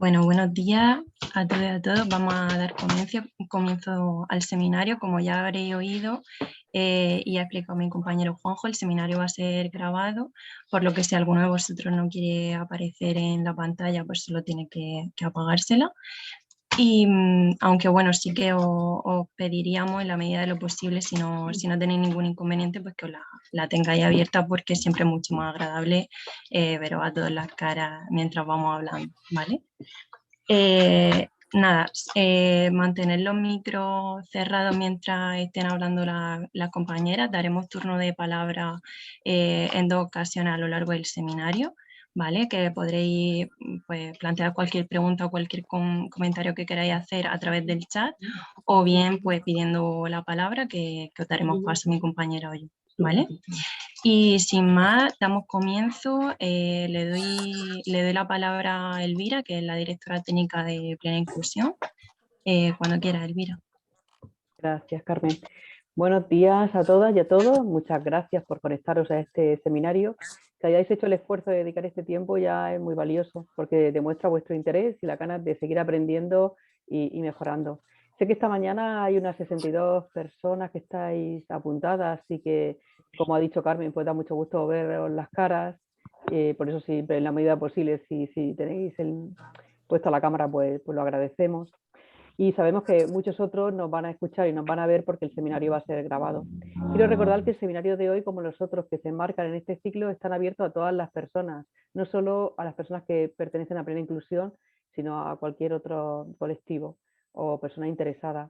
Bueno, buenos días a todos y a todos. Vamos a dar comienzo al seminario. Como ya habréis oído y ha explicado mi compañero Juanjo, el seminario va a ser grabado, por lo que si alguno de vosotros no quiere aparecer en la pantalla, pues solo tiene que apagársela. Y aunque bueno, sí que os pediríamos en la medida de lo posible, si no tenéis ningún inconveniente, pues que os la tengáis abierta, porque siempre es mucho más agradable veros a todas las caras mientras vamos hablando, ¿vale? Nada, mantener los micros cerrados mientras estén hablando las compañeras. Daremos turno de palabra en 2 ocasiones a lo largo del seminario, ¿vale? Que podréis pues, plantear cualquier pregunta o cualquier comentario que queráis hacer a través del chat, o bien pues pidiendo la palabra que os daremos paso a mi compañera hoy, ¿vale? Y sin más, damos comienzo. Le doy la palabra a Elvira, que es la directora técnica de Plena Inclusión. Cuando quiera, Elvira. Gracias, Carmen. Buenos días a todas y a todos. Muchas gracias por conectaros a este seminario. Que hayáis hecho el esfuerzo de dedicar este tiempo ya es muy valioso, porque demuestra vuestro interés y la ganas de seguir aprendiendo y mejorando. Sé que esta mañana hay unas 62 personas que estáis apuntadas, así que, como ha dicho Carmen, pues da mucho gusto veros las caras. Por eso, siempre en la medida posible, si tenéis puesto la cámara, pues lo agradecemos. Y sabemos que muchos otros nos van a escuchar y nos van a ver porque el seminario va a ser grabado. Quiero recordar que el seminario de hoy, como los otros que se enmarcan en este ciclo, están abiertos a todas las personas, no solo a las personas que pertenecen a Plena Inclusión, sino a cualquier otro colectivo o persona interesada.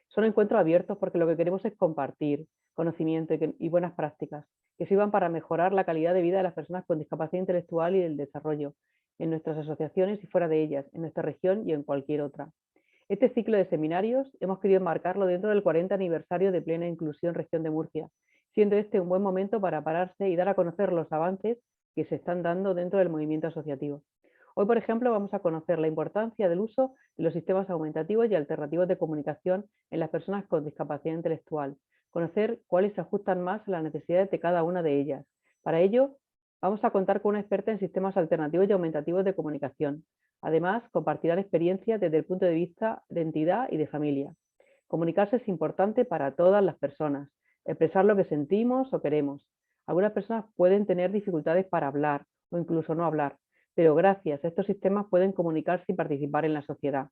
Son encuentros abiertos porque lo que queremos es compartir conocimiento y buenas prácticas que sirvan para mejorar la calidad de vida de las personas con discapacidad intelectual y el desarrollo en nuestras asociaciones y fuera de ellas, en nuestra región y en cualquier otra. Este ciclo de seminarios hemos querido enmarcarlo dentro del 40 aniversario de Plena Inclusión Región de Murcia, siendo este un buen momento para pararse y dar a conocer los avances que se están dando dentro del movimiento asociativo. Hoy, por ejemplo, vamos a conocer la importancia del uso de los sistemas aumentativos y alternativos de comunicación en las personas con discapacidad intelectual, conocer cuáles se ajustan más a las necesidades de cada una de ellas. Para ello, vamos a contar con una experta en sistemas alternativos y aumentativos de comunicación. Además, compartirán experiencias desde el punto de vista de entidad y de familia. Comunicarse es importante para todas las personas, expresar lo que sentimos o queremos. Algunas personas pueden tener dificultades para hablar o incluso no hablar, pero gracias a estos sistemas pueden comunicarse y participar en la sociedad.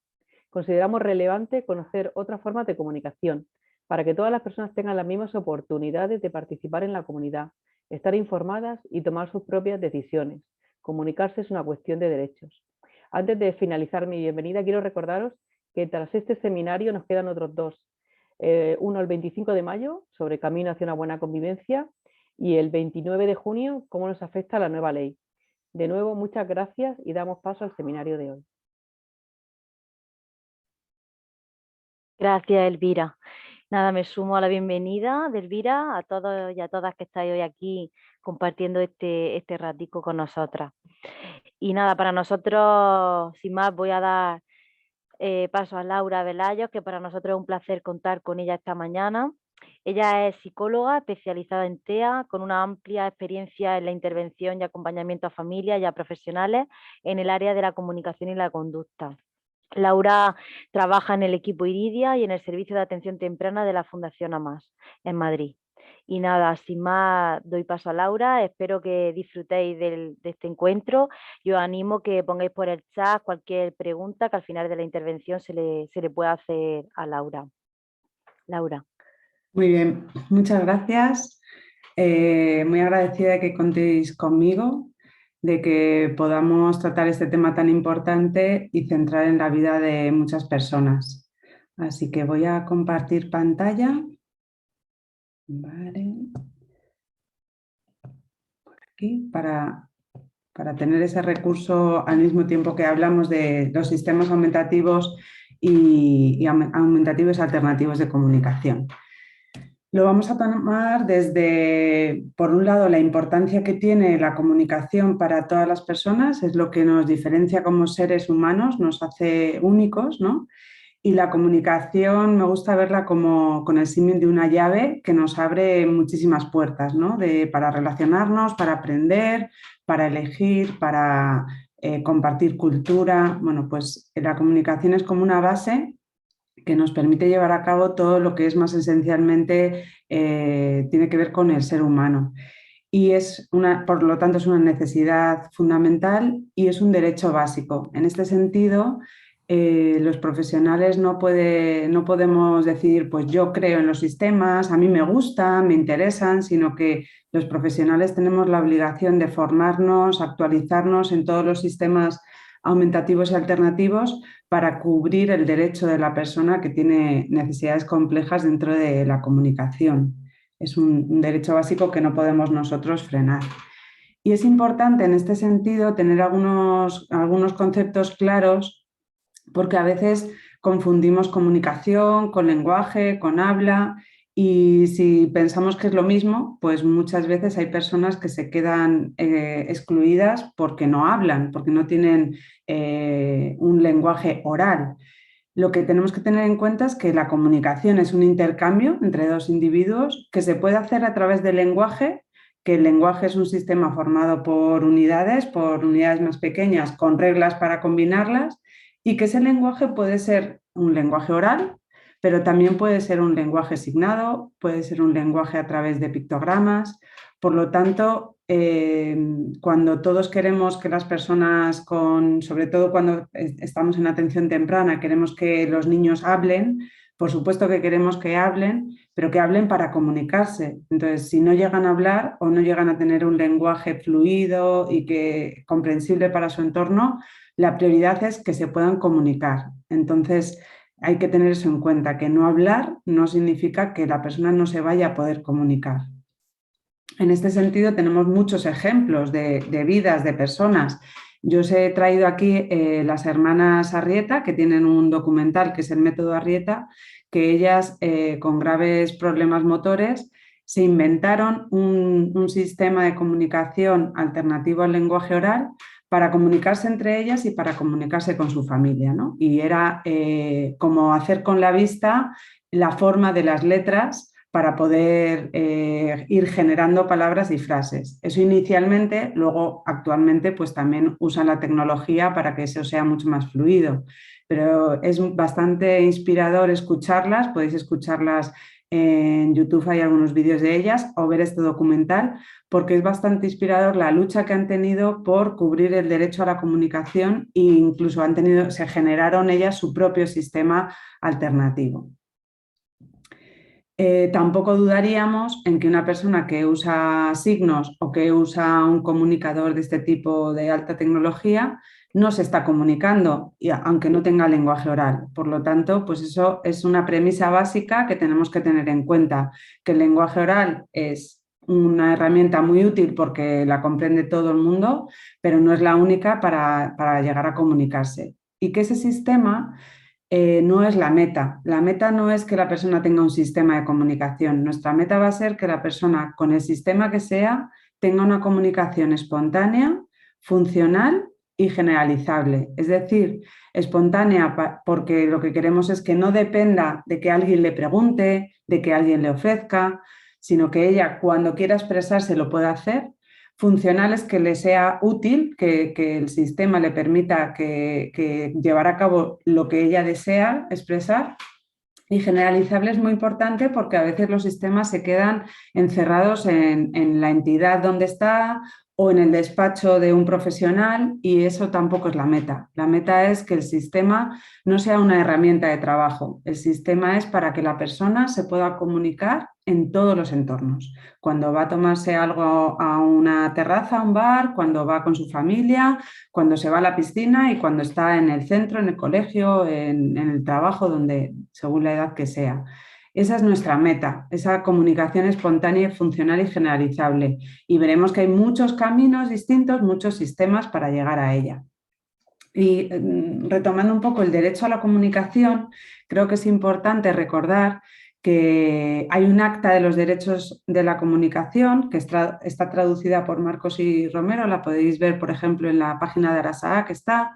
Consideramos relevante conocer otras formas de comunicación para que todas las personas tengan las mismas oportunidades de participar en la comunidad, estar informadas y tomar sus propias decisiones. Comunicarse es una cuestión de derechos. Antes de finalizar mi bienvenida, quiero recordaros que tras este seminario nos quedan otros dos. Uno el 25 de mayo, sobre camino hacia una buena convivencia, y el 29 de junio, cómo nos afecta la nueva ley. De nuevo, muchas gracias y damos paso al seminario de hoy. Gracias, Elvira. Nada, me sumo a la bienvenida de Elvira a todos y a todas que estáis hoy aquí compartiendo este ratico con nosotras. Y nada, para nosotros, sin más, voy a dar paso a Laura Velayos, que para nosotros es un placer contar con ella esta mañana. Ella es psicóloga especializada en TEA, con una amplia experiencia en la intervención y acompañamiento a familias y a profesionales en el área de la comunicación y la conducta. Laura trabaja en el equipo Iridia y en el servicio de atención temprana de la Fundación AMAS en Madrid. Y nada, sin más, doy paso a Laura. Espero que disfrutéis de este encuentro y os animo que pongáis por el chat cualquier pregunta que al final de la intervención se le pueda hacer a Laura. Laura. Muy bien, muchas gracias. Muy agradecida de que contéis conmigo, de que podamos tratar este tema tan importante y centrar en la vida de muchas personas. Así que voy a compartir pantalla. Vale. Por aquí, para tener ese recurso al mismo tiempo que hablamos de los sistemas aumentativos y aumentativos alternativos de comunicación. Lo vamos a tomar desde, por un lado, la importancia que tiene la comunicación para todas las personas, es lo que nos diferencia como seres humanos, nos hace únicos, ¿no? Y la comunicación me gusta verla como con el símil de una llave que nos abre muchísimas puertas, ¿no? Para relacionarnos, para aprender, para elegir, para compartir cultura. Bueno, pues la comunicación es como una base que nos permite llevar a cabo todo lo que es más esencialmente tiene que ver con el ser humano. Y por lo tanto, es una necesidad fundamental y es un derecho básico. En este sentido, los profesionales no podemos decir, pues yo creo en los sistemas, a mí me gustan, me interesan, sino que los profesionales tenemos la obligación de formarnos, actualizarnos en todos los sistemas aumentativos y alternativos para cubrir el derecho de la persona que tiene necesidades complejas dentro de la comunicación. Es un derecho básico que no podemos nosotros frenar. Y es importante en este sentido tener algunos conceptos claros, porque a veces confundimos comunicación con lenguaje, con habla, y si pensamos que es lo mismo, pues muchas veces hay personas que se quedan excluidas porque no hablan, porque no tienen un lenguaje oral. Lo que tenemos que tener en cuenta es que la comunicación es un intercambio entre dos individuos que se puede hacer a través del lenguaje, que el lenguaje es un sistema formado por unidades más pequeñas con reglas para combinarlas, y que ese lenguaje puede ser un lenguaje oral, pero también puede ser un lenguaje signado, puede ser un lenguaje a través de pictogramas. Por lo tanto, cuando todos queremos que las personas, sobre todo cuando estamos en atención temprana, queremos que los niños hablen, por supuesto que queremos que hablen, pero que hablen para comunicarse. Entonces, si no llegan a hablar o no llegan a tener un lenguaje fluido y comprensible para su entorno, la prioridad es que se puedan comunicar. Entonces, hay que tener eso en cuenta, que no hablar no significa que la persona no se vaya a poder comunicar. En este sentido, tenemos muchos ejemplos de vidas de personas. Yo os he traído aquí las hermanas Arrieta, que tienen un documental que es el método Arrieta, que ellas con graves problemas motores se inventaron un sistema de comunicación alternativo al lenguaje oral para comunicarse entre ellas y para comunicarse con su familia, ¿no? Y era como hacer con la vista la forma de las letras para poder ir generando palabras y frases. Eso inicialmente, luego actualmente pues también usan la tecnología para que eso sea mucho más fluido. Pero es bastante inspirador escucharlas, podéis escucharlas en YouTube, hay algunos vídeos de ellas, o ver este documental, porque es bastante inspirador la lucha que han tenido por cubrir el derecho a la comunicación e incluso se generaron ellas su propio sistema alternativo. Tampoco dudaríamos en que una persona que usa signos o que usa un comunicador de este tipo de alta tecnología no se está comunicando, aunque no tenga lenguaje oral. Por lo tanto, pues eso es una premisa básica que tenemos que tener en cuenta, que el lenguaje oral es una herramienta muy útil porque la comprende todo el mundo, pero no es la única para llegar a comunicarse. Y que ese sistema no es la meta. La meta no es que la persona tenga un sistema de comunicación. Nuestra meta va a ser que la persona, con el sistema que sea, tenga una comunicación espontánea, funcional y generalizable. Es decir, espontánea porque lo que queremos es que no dependa de que alguien le pregunte, de que alguien le ofrezca, sino que ella, cuando quiera expresarse, lo pueda hacer. Funcionales, que le sea útil, que el sistema le permita que llevar a cabo lo que ella desea expresar. Y generalizable es muy importante porque a veces los sistemas se quedan encerrados en la entidad donde está o en el despacho de un profesional, y eso tampoco es la meta. La meta es que el sistema no sea una herramienta de trabajo. El sistema es para que la persona se pueda comunicar en todos los entornos. Cuando va a tomarse algo a una terraza, a un bar, cuando va con su familia, cuando se va a la piscina y cuando está en el centro, en el colegio, en el trabajo, según la edad que sea. Esa es nuestra meta, esa comunicación espontánea, funcional y generalizable. Y veremos que hay muchos caminos distintos, muchos sistemas para llegar a ella. Y retomando un poco el derecho a la comunicación, creo que es importante recordar que hay un acta de los derechos de la comunicación que está traducida por Marcos y Romero, la podéis ver, por ejemplo, en la página de Arasaa, que está,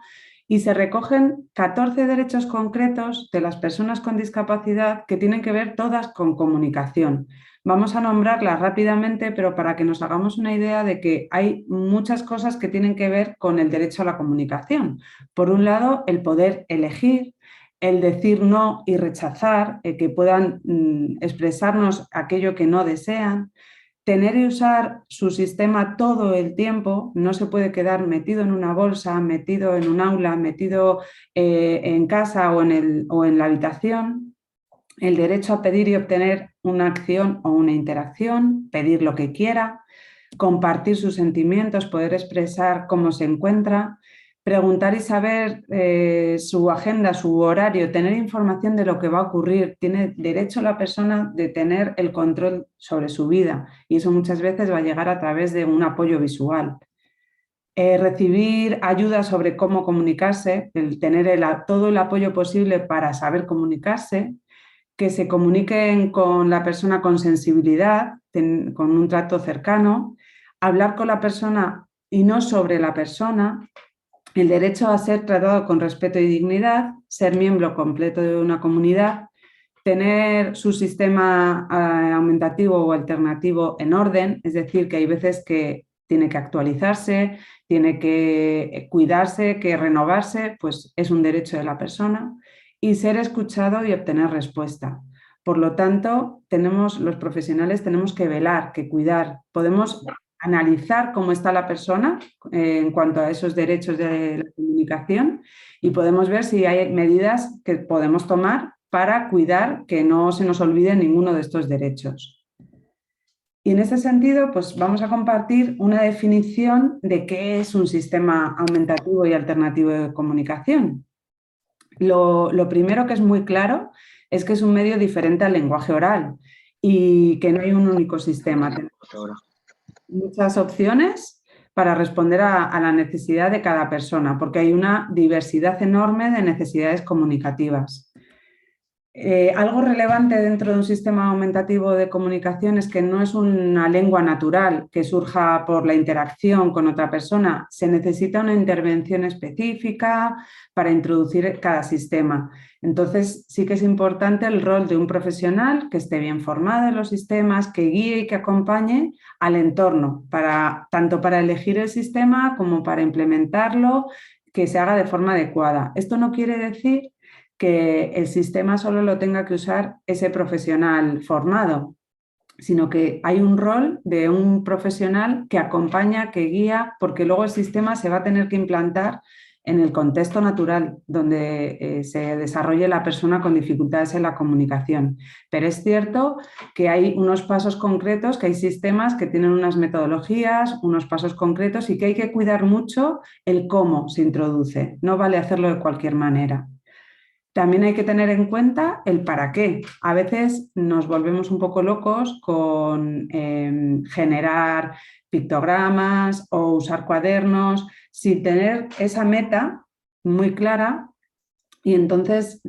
y se recogen 14 derechos concretos de las personas con discapacidad que tienen que ver todas con comunicación. Vamos a nombrarlas rápidamente, pero para que nos hagamos una idea de que hay muchas cosas que tienen que ver con el derecho a la comunicación. Por un lado, el poder elegir, el decir no y rechazar, que puedan expresarnos aquello que no desean, tener y usar su sistema todo el tiempo, no se puede quedar metido en una bolsa, metido en un aula, metido en casa o en la habitación. El derecho a pedir y obtener una acción o una interacción, pedir lo que quiera, compartir sus sentimientos, poder expresar cómo se encuentra, preguntar y saber su agenda, su horario, tener información de lo que va a ocurrir. Tiene derecho la persona de tener el control sobre su vida y eso muchas veces va a llegar a través de un apoyo visual. Recibir ayuda sobre cómo comunicarse, el tener todo el apoyo posible para saber comunicarse, que se comuniquen con la persona con sensibilidad, con un trato cercano, hablar con la persona y no sobre la persona, el derecho a ser tratado con respeto y dignidad, ser miembro completo de una comunidad, tener su sistema aumentativo o alternativo en orden, es decir, que hay veces que tiene que actualizarse, tiene que cuidarse, que renovarse, pues es un derecho de la persona, y ser escuchado y obtener respuesta. Por lo tanto, los profesionales tenemos que velar, que cuidar. Podemos analizar cómo está la persona en cuanto a esos derechos de la comunicación y podemos ver si hay medidas que podemos tomar para cuidar que no se nos olvide ninguno de estos derechos. Y en ese sentido, pues vamos a compartir una definición de qué es un sistema aumentativo y alternativo de comunicación. Lo primero que es muy claro es que es un medio diferente al lenguaje oral y que no hay un único sistema. Tenemos muchas opciones para responder a la necesidad de cada persona, porque hay una diversidad enorme de necesidades comunicativas. Algo relevante dentro de un sistema aumentativo de comunicación es que no es una lengua natural que surja por la interacción con otra persona. Se necesita una intervención específica para introducir cada sistema. Entonces, sí que es importante el rol de un profesional que esté bien formado en los sistemas, que guíe y que acompañe al entorno, tanto para elegir el sistema como para implementarlo, que se haga de forma adecuada. Esto no quiere decir que el sistema solo lo tenga que usar ese profesional formado, sino que hay un rol de un profesional que acompaña, que guía, porque luego el sistema se va a tener que implantar en el contexto natural donde se desarrolle la persona con dificultades en la comunicación. Pero es cierto que hay unos pasos concretos, que hay sistemas que tienen unas metodologías, unos pasos concretos y que hay que cuidar mucho el cómo se introduce. No vale hacerlo de cualquier manera. También hay que tener en cuenta el para qué. A veces nos volvemos un poco locos con generar pictogramas o usar cuadernos sin tener esa meta muy clara y entonces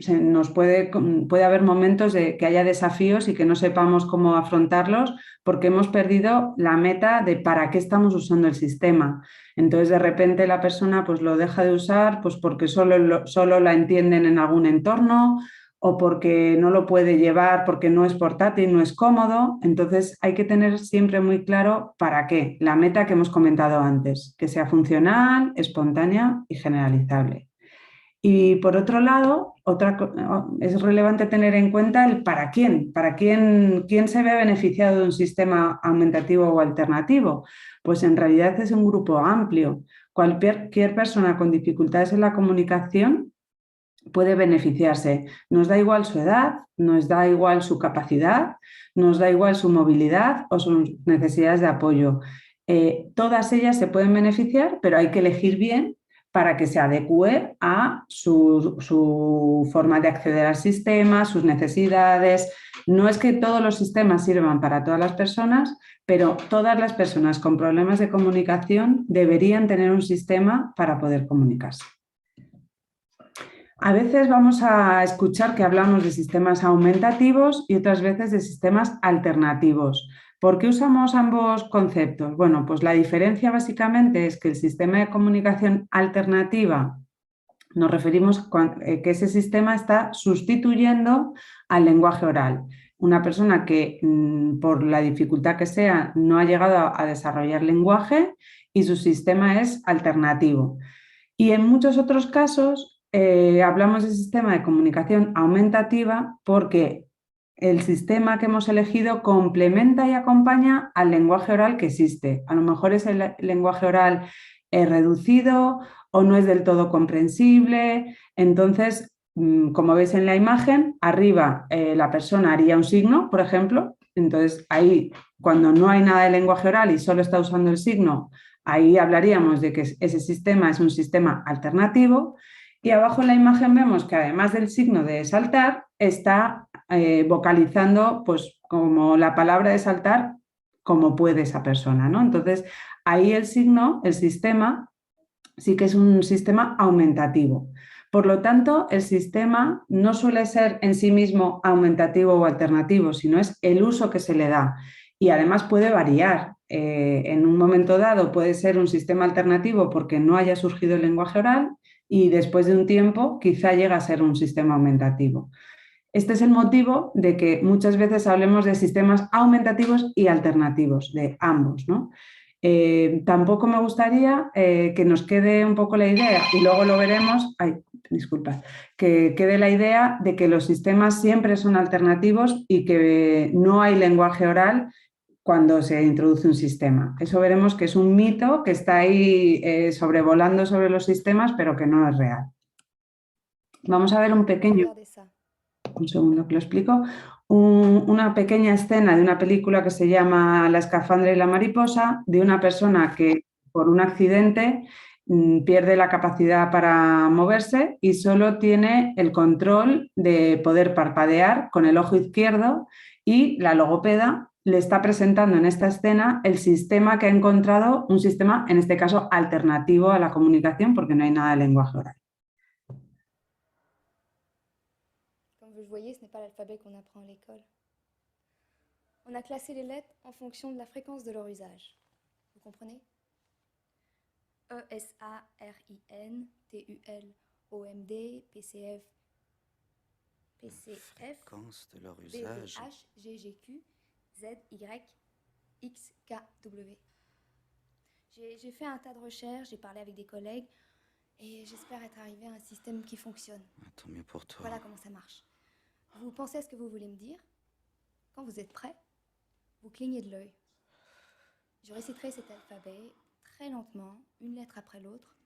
puede haber momentos de que haya desafíos y que no sepamos cómo afrontarlos porque hemos perdido la meta de para qué estamos usando el sistema. Entonces de repente la persona pues lo deja de usar pues porque solo la entienden en algún entorno o porque no lo puede llevar porque no es portátil, no es cómodo. Entonces hay que tener siempre muy claro para qué, la meta que hemos comentado antes, que sea funcional, espontánea y generalizable. Y por otro lado, es relevante tener en cuenta el para quién se ve beneficiado de un sistema aumentativo o alternativo. Pues en realidad es un grupo amplio. Cualquier persona con dificultades en la comunicación puede beneficiarse. Nos da igual su edad, nos da igual su capacidad, nos da igual su movilidad o sus necesidades de apoyo. Todas ellas se pueden beneficiar, pero hay que elegir bien para que se adecue a su forma de acceder al sistema, sus necesidades. No es que todos los sistemas sirvan para todas las personas, pero todas las personas con problemas de comunicación deberían tener un sistema para poder comunicarse. A veces vamos a escuchar que hablamos de sistemas aumentativos y otras veces de sistemas alternativos. ¿Por qué usamos ambos conceptos? Bueno, pues la diferencia básicamente es que el sistema de comunicación alternativa Nos referimos que ese sistema está sustituyendo al lenguaje oral. Una persona que por la dificultad que sea no ha llegado a desarrollar lenguaje y su sistema es alternativo. Y en muchos otros casos hablamos de sistema de comunicación aumentativa porque el sistema que hemos elegido complementa y acompaña al lenguaje oral que existe. A lo mejor ese lenguaje oral es reducido o no es del todo comprensible. Entonces, como veis en la imagen, arriba la persona haría un signo, por ejemplo. Entonces, ahí, cuando no hay nada de lenguaje oral y solo está usando el signo, ahí hablaríamos de que ese sistema es un sistema alternativo. Y abajo en la imagen vemos que además del signo de saltar, está vocalizando pues, como la palabra de saltar, como puede esa persona, ¿no? Entonces, ahí el signo, el sistema, sí que es un sistema aumentativo. Por lo tanto, el sistema no suele ser en sí mismo aumentativo o alternativo, sino es el uso que se le da. Y además puede variar. En un momento dado puede ser un sistema alternativo porque no haya surgido el lenguaje oral y después de un tiempo quizá llega a ser un sistema aumentativo. Este es el motivo de que muchas veces hablemos de sistemas aumentativos y alternativos, de ambos, ¿no? Tampoco me gustaría que nos quede un poco la idea, y luego lo veremos, que quede la idea de que los sistemas siempre son alternativos y que no hay lenguaje oral cuando se introduce un sistema. Eso veremos que es un mito que está ahí sobrevolando sobre los sistemas, pero que no es real. Vamos a ver un segundo que lo explico. Una pequeña escena de una película que se llama La escafandra y la mariposa, de una persona que por un accidente pierde la capacidad para moverse y solo tiene el control de poder parpadear con el ojo izquierdo, y la logopeda le está presentando en esta escena el sistema que ha encontrado, un sistema en este caso alternativo a la comunicación porque no hay nada de lenguaje oral. Comme vous le voyez, ce n'est pas l'alphabet qu'on apprend à l'école. On a classé les lettres en fonction de la fréquence de leur usage. Vous comprenez? E-S-A-R-I-N, T-U-L-O-M-D, P-C-F, Fréquence de leur usage. B-H, G-G-Q, Z-Y, X-K-W. J'ai fait un tas de recherches, j'ai parlé avec des collègues et j'espère être arrivée à un système qui fonctionne. Tant mieux pour toi. Voilà comment ça marche. Vous pensez à ce que vous voulez me dire. Quand vous êtes prêt, vous clignez de l'œil. Je réciterai cet alphabet très lentement, une lettre après l'autre.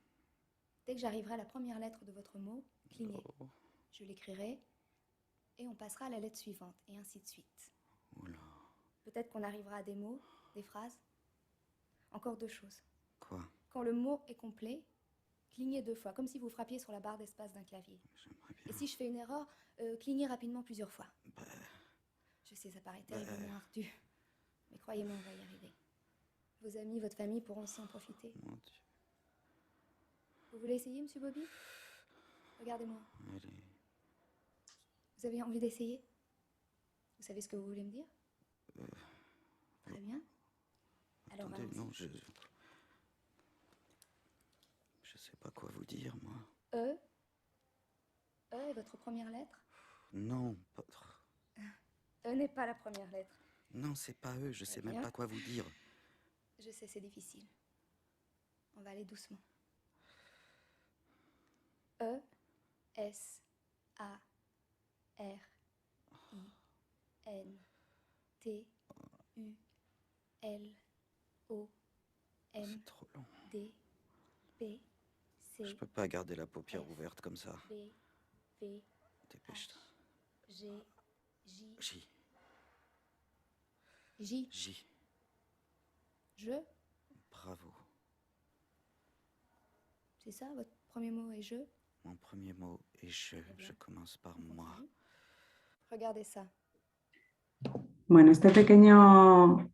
Dès que j'arriverai à la première lettre de votre mot, clignez. Oh. Je l'écrirai et on passera à la lettre suivante, et ainsi de suite. Oula. Peut-être qu'on arrivera à des mots, des phrases. Encore deux choses. Quoi? Quand le mot est complet, clignez 2 fois, comme si vous frappiez sur la barre d'espace d'un clavier. J'aimerais bien. Et si je fais une erreur, clignez rapidement plusieurs fois. Bah, Je sais, ça paraît terriblement ardu, mais croyez-moi, on va y arriver. Vos amis, votre famille pourront aussi en profiter. mon Dieu. Vous voulez essayer, monsieur Bobby? Regardez-moi. Allez. Vous avez envie d'essayer? Vous savez ce que vous voulez me dire? Très bien. Alors, Attendez, allons-y. non, je sais pas quoi vous dire, moi. E. E est votre première lettre? Non, pas... E n'est pas la première lettre. Non, c'est pas eux, je sais même bien. pas quoi vous dire. Je sais, c'est difficile. On va aller doucement. E, S, A, R, I, N, T, U, L, O, M, C'est trop long. D, P, C, Je peux pas garder la paupière ouverte comme ça. B, V, Dépêche-toi. G, J, J. J, J. je. Bravo. C'est ça, votre premier mot est je? Mon premier mot est je. Très bien. Je commence par On moi. continue. Regardez ça. Bueno, esta pequeña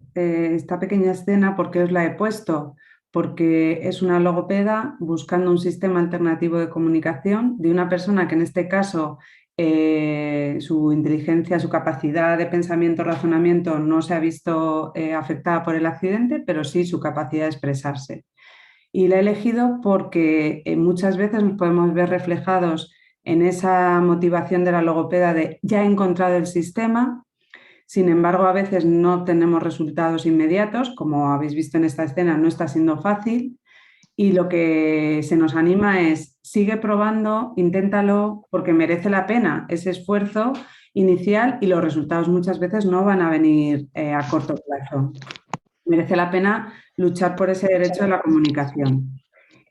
escena, ¿por qué os la he puesto? Porque es una logopeda buscando un sistema alternativo de comunicación de una persona que en este caso su inteligencia, su capacidad de pensamiento, razonamiento no se ha visto afectada por el accidente, pero sí su capacidad de expresarse. Y la he elegido porque muchas veces nos podemos ver reflejados en esa motivación de la logopeda de ya he encontrado el sistema. Sin embargo, a veces no tenemos resultados inmediatos, como habéis visto en esta escena, no está siendo fácil. Y lo que se nos anima es, sigue probando, inténtalo, porque merece la pena ese esfuerzo inicial y los resultados muchas veces no van a venir a corto plazo. Merece la pena luchar por ese derecho a la comunicación.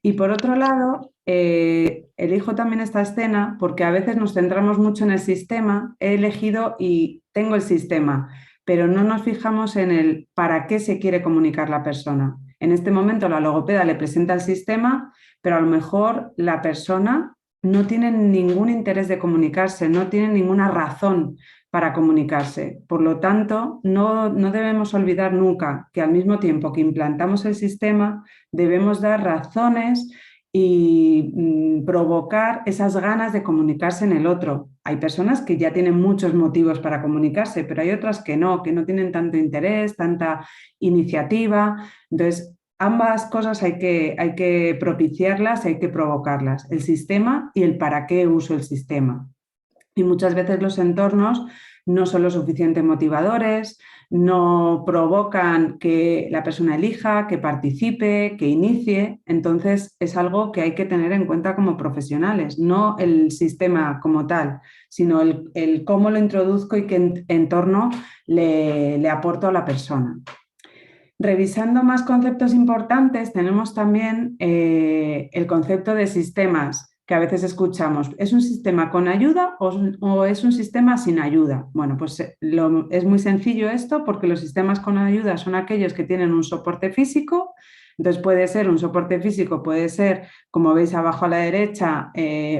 Y por otro lado, elijo también esta escena porque a veces nos centramos mucho en el sistema. He elegido y tengo el sistema, pero no nos fijamos en el para qué se quiere comunicar la persona. En este momento la logopeda le presenta el sistema, pero a lo mejor la persona no tiene ningún interés de comunicarse, no tiene ninguna razón para comunicarse. Por lo tanto, no debemos olvidar nunca que al mismo tiempo que implantamos el sistema, debemos dar razones y provocar esas ganas de comunicarse en el otro. Hay personas que ya tienen muchos motivos para comunicarse, pero hay otras que no tienen tanto interés, tanta iniciativa. Entonces, ambas cosas hay que propiciarlas, hay que provocarlas, el sistema y el para qué uso el sistema. Y muchas veces los entornos no son lo suficiente motivadores, no provocan que la persona elija, que participe, que inicie. Entonces es algo que hay que tener en cuenta como profesionales, no el sistema como tal, sino el cómo lo introduzco y qué entorno le aporto a la persona. Revisando más conceptos importantes, tenemos también el concepto de sistemas, que a veces escuchamos. ¿Es un sistema con ayuda o es un sistema sin ayuda? Bueno, pues es muy sencillo esto, porque los sistemas con ayuda son aquellos que tienen un soporte físico. Entonces puede ser un soporte físico, puede ser, como veis abajo a la derecha,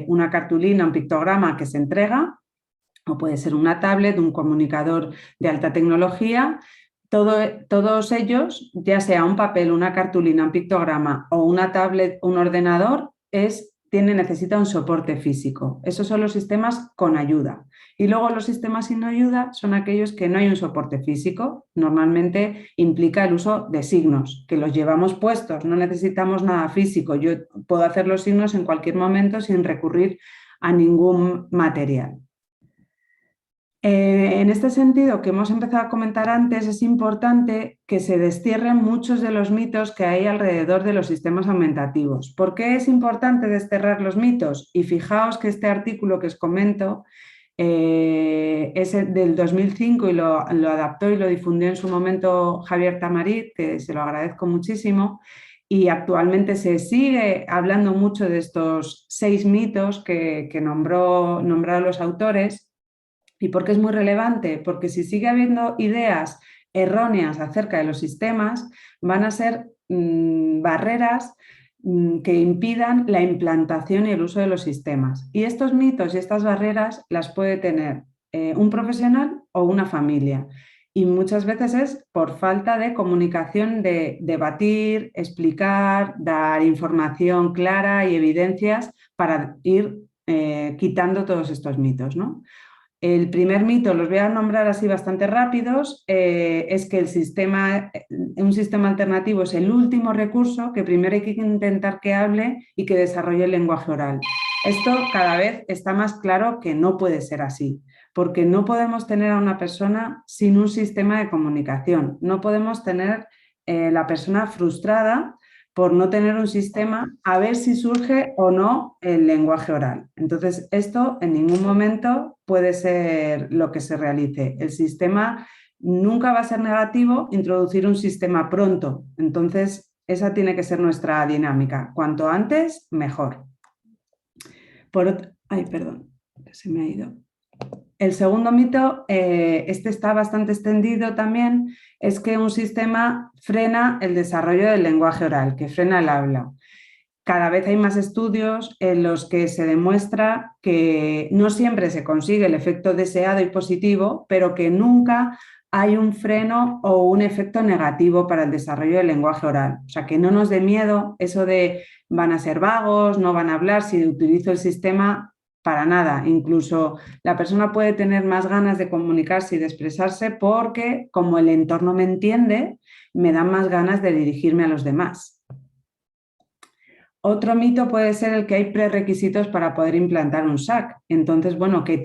una cartulina, un pictograma que se entrega, o puede ser una tablet, un comunicador de alta tecnología. Todos ellos, ya sea un papel, una cartulina, un pictograma o una tablet, un ordenador, necesita un soporte físico. Esos son los sistemas con ayuda. Y luego los sistemas sin ayuda son aquellos que no hay un soporte físico. Normalmente implica el uso de signos, que los llevamos puestos, no necesitamos nada físico. Yo puedo hacer los signos en cualquier momento sin recurrir a ningún material. En este sentido, que hemos empezado a comentar antes, es importante que se destierren muchos de los mitos que hay alrededor de los sistemas aumentativos. ¿Por qué es importante desterrar los mitos? Y fijaos que este artículo que os comento es del 2005 y lo adaptó y lo difundió en su momento Javier Tamarit, que se lo agradezco muchísimo. Y actualmente se sigue hablando mucho de estos 6 mitos que nombraron los autores. ¿Y por qué es muy relevante? Porque si sigue habiendo ideas erróneas acerca de los sistemas, van a ser barreras que impidan la implantación y el uso de los sistemas. Y estos mitos y estas barreras las puede tener un profesional o una familia. Y muchas veces es por falta de comunicación, de debatir, explicar, dar información clara y evidencias para ir quitando todos estos mitos, ¿no? El primer mito, los voy a nombrar así bastante rápidos, es que un sistema alternativo es el último recurso, que primero hay que intentar que hable y que desarrolle el lenguaje oral. Esto cada vez está más claro que no puede ser así, porque no podemos tener a una persona sin un sistema de comunicación. No podemos tener la persona frustrada por no tener un sistema, a ver si surge o no el lenguaje oral. Entonces, esto en ningún momento puede ser lo que se realice. El sistema nunca va a ser negativo introducir un sistema pronto. Entonces, esa tiene que ser nuestra dinámica. Cuanto antes, mejor. Perdón, se me ha ido. El segundo mito, este está bastante extendido también, es que un sistema frena el desarrollo del lenguaje oral, que frena el habla. Cada vez hay más estudios en los que se demuestra que no siempre se consigue el efecto deseado y positivo, pero que nunca hay un freno o un efecto negativo para el desarrollo del lenguaje oral. O sea, que no nos dé miedo eso de van a ser vagos, no van a hablar si utilizo el sistema. Para nada, incluso la persona puede tener más ganas de comunicarse y de expresarse porque, como el entorno me entiende, me dan más ganas de dirigirme a los demás. Otro mito puede ser el que hay prerequisitos para poder implantar un SAC. Entonces, bueno, que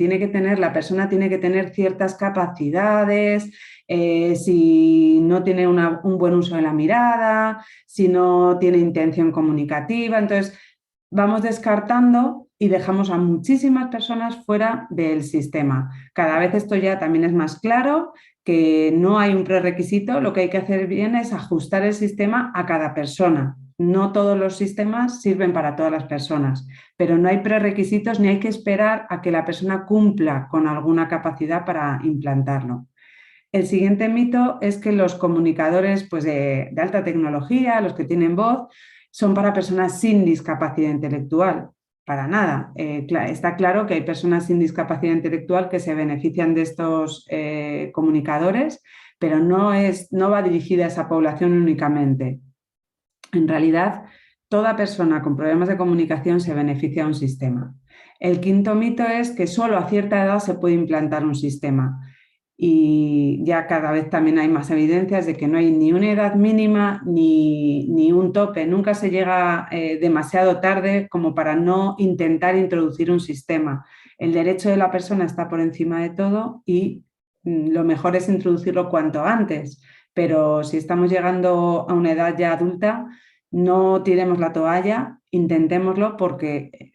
la persona tiene que tener ciertas capacidades, si no tiene un buen uso de la mirada, si no tiene intención comunicativa. Entonces, vamos descartando y dejamos a muchísimas personas fuera del sistema. Cada vez esto ya también es más claro, que no hay un prerequisito, lo que hay que hacer bien es ajustar el sistema a cada persona. No todos los sistemas sirven para todas las personas, pero no hay prerequisitos ni hay que esperar a que la persona cumpla con alguna capacidad para implantarlo. El siguiente mito es que los comunicadores pues, de alta tecnología, los que tienen voz, son para personas sin discapacidad intelectual. Para nada. Está claro que hay personas sin discapacidad intelectual que se benefician de estos comunicadores, pero no va dirigida a esa población únicamente. En realidad, toda persona con problemas de comunicación se beneficia de un sistema. El quinto mito es que solo a cierta edad se puede implantar un sistema. Y ya cada vez también hay más evidencias de que no hay ni una edad mínima ni un tope. Nunca se llega demasiado tarde como para no intentar introducir un sistema. El derecho de la persona está por encima de todo y lo mejor es introducirlo cuanto antes. Pero si estamos llegando a una edad ya adulta, no tiremos la toalla, intentémoslo porque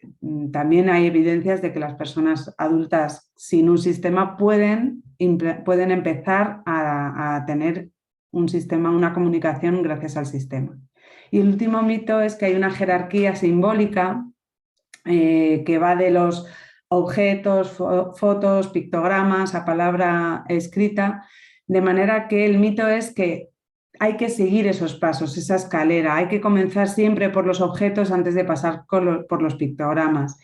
también hay evidencias de que las personas adultas sin un sistema pueden empezar a tener un sistema, una comunicación gracias al sistema. Y el último mito es que hay una jerarquía simbólica que va de los objetos, fotos, pictogramas a palabra escrita, de manera que el mito es que hay que seguir esos pasos, esa escalera, hay que comenzar siempre por los objetos antes de pasar por los pictogramas.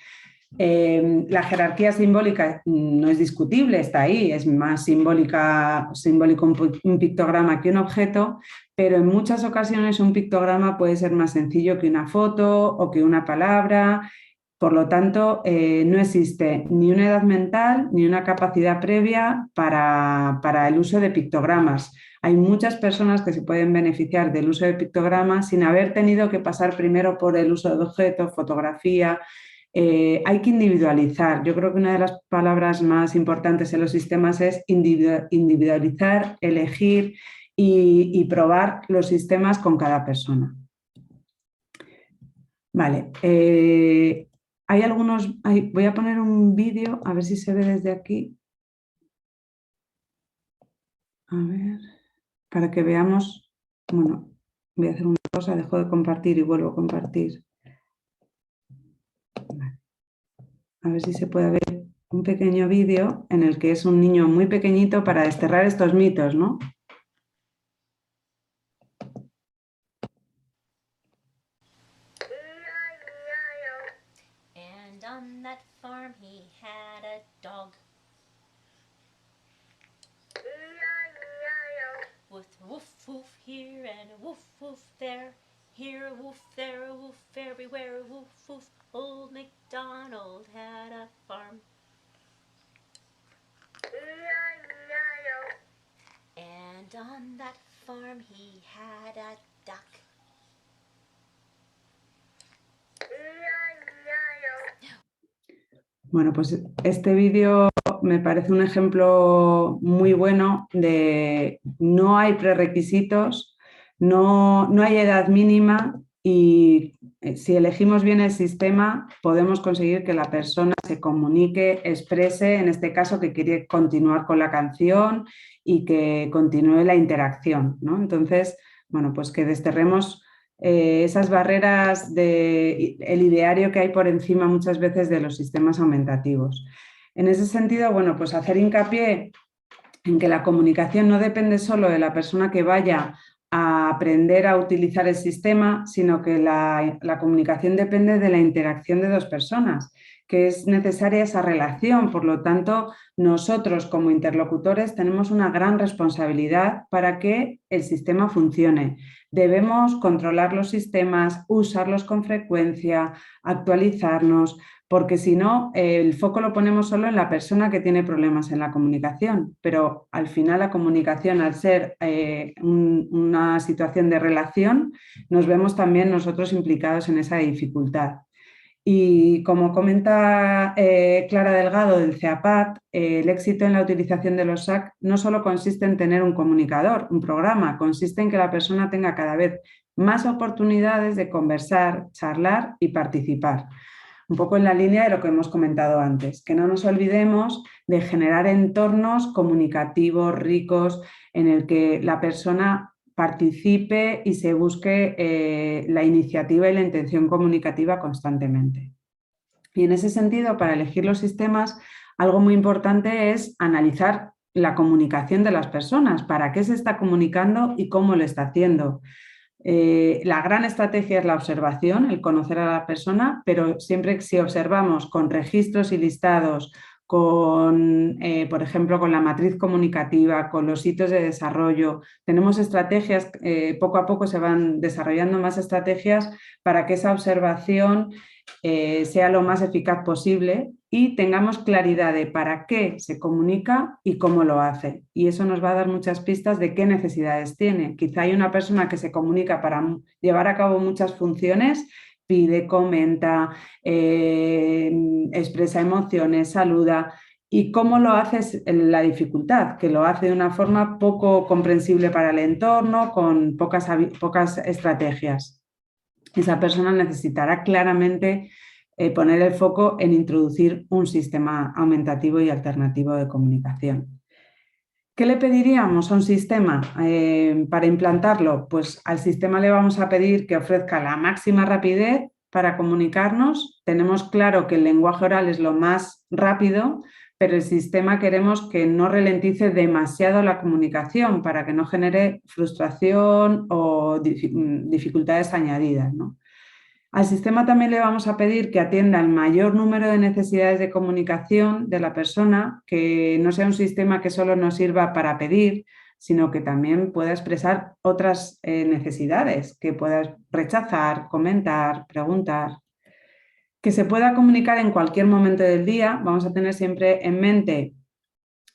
La jerarquía simbólica no es discutible, está ahí, es más simbólico un pictograma que un objeto, pero en muchas ocasiones un pictograma puede ser más sencillo que una foto o que una palabra. Por lo tanto, no existe ni una edad mental ni una capacidad previa para el uso de pictogramas. Hay muchas personas que se pueden beneficiar del uso de pictogramas sin haber tenido que pasar primero por el uso de objetos, fotografía. Hay que individualizar. Yo creo que una de las palabras más importantes en los sistemas es individualizar, elegir y probar los sistemas con cada persona. Vale. Hay algunos... voy a poner un vídeo, a ver si se ve desde aquí. A ver, para que veamos... Bueno, voy a hacer una cosa, dejo de compartir y vuelvo a compartir. Vale. A ver si se puede ver un pequeño vídeo en el que es un niño muy pequeñito para desterrar estos mitos, ¿no? And on that farm he had a dog with woof woof here and a woof woof there. Here a woof, there a woof, everywhere a woof woof. Old MacDonald had a farm. And on that farm he had a duck. Bueno, pues este vídeo me parece un ejemplo muy bueno de no hay prerequisitos, no hay edad mínima y si elegimos bien el sistema podemos conseguir que la persona se comunique, exprese, en este caso que quiere continuar con la canción y que continúe la interacción, ¿no? Entonces, bueno, pues que desterremos esas barreras del ideario que hay por encima muchas veces de los sistemas aumentativos. En ese sentido, bueno, pues hacer hincapié en que la comunicación no depende solo de la persona que vaya a aprender a utilizar el sistema, sino que la comunicación depende de la interacción de dos personas, que es necesaria esa relación. Por lo tanto, nosotros como interlocutores tenemos una gran responsabilidad para que el sistema funcione. Debemos controlar los sistemas, usarlos con frecuencia, actualizarnos, porque si no, el foco lo ponemos solo en la persona que tiene problemas en la comunicación, pero al final la comunicación, al ser una situación de relación, nos vemos también nosotros implicados en esa dificultad. Y como comenta Clara Delgado del CEAPAT, el éxito en la utilización de los SAC no solo consiste en tener un comunicador, un programa, consiste en que la persona tenga cada vez más oportunidades de conversar, charlar y participar. Un poco en la línea de lo que hemos comentado antes, que no nos olvidemos de generar entornos comunicativos, ricos, en el que la persona participe y se busque la iniciativa y la intención comunicativa constantemente. Y en ese sentido, para elegir los sistemas, algo muy importante es analizar la comunicación de las personas, para qué se está comunicando y cómo lo está haciendo. La gran estrategia es la observación, el conocer a la persona, pero siempre si observamos con registros y listados, con, por ejemplo, con la matriz comunicativa, con los hitos de desarrollo, tenemos estrategias, poco a poco se van desarrollando más estrategias para que esa observación sea lo más eficaz posible y tengamos claridad de para qué se comunica y cómo lo hace. Y eso nos va a dar muchas pistas de qué necesidades tiene. Quizá hay una persona que se comunica para llevar a cabo muchas funciones, pide, comenta, expresa emociones, saluda. ¿Y cómo lo hace? Es la dificultad, que lo hace de una forma poco comprensible para el entorno, con pocas estrategias. Esa persona necesitará claramente poner el foco en introducir un sistema aumentativo y alternativo de comunicación. ¿Qué le pediríamos a un sistema para implantarlo? Pues al sistema le vamos a pedir que ofrezca la máxima rapidez para comunicarnos. Tenemos claro que el lenguaje oral es lo más rápido, pero el sistema queremos que no ralentice demasiado la comunicación para que no genere frustración o dificultades añadidas, ¿no? Al sistema también le vamos a pedir que atienda el mayor número de necesidades de comunicación de la persona, que no sea un sistema que solo nos sirva para pedir, sino que también pueda expresar otras necesidades, que pueda rechazar, comentar, preguntar. Que se pueda comunicar en cualquier momento del día. Vamos a tener siempre en mente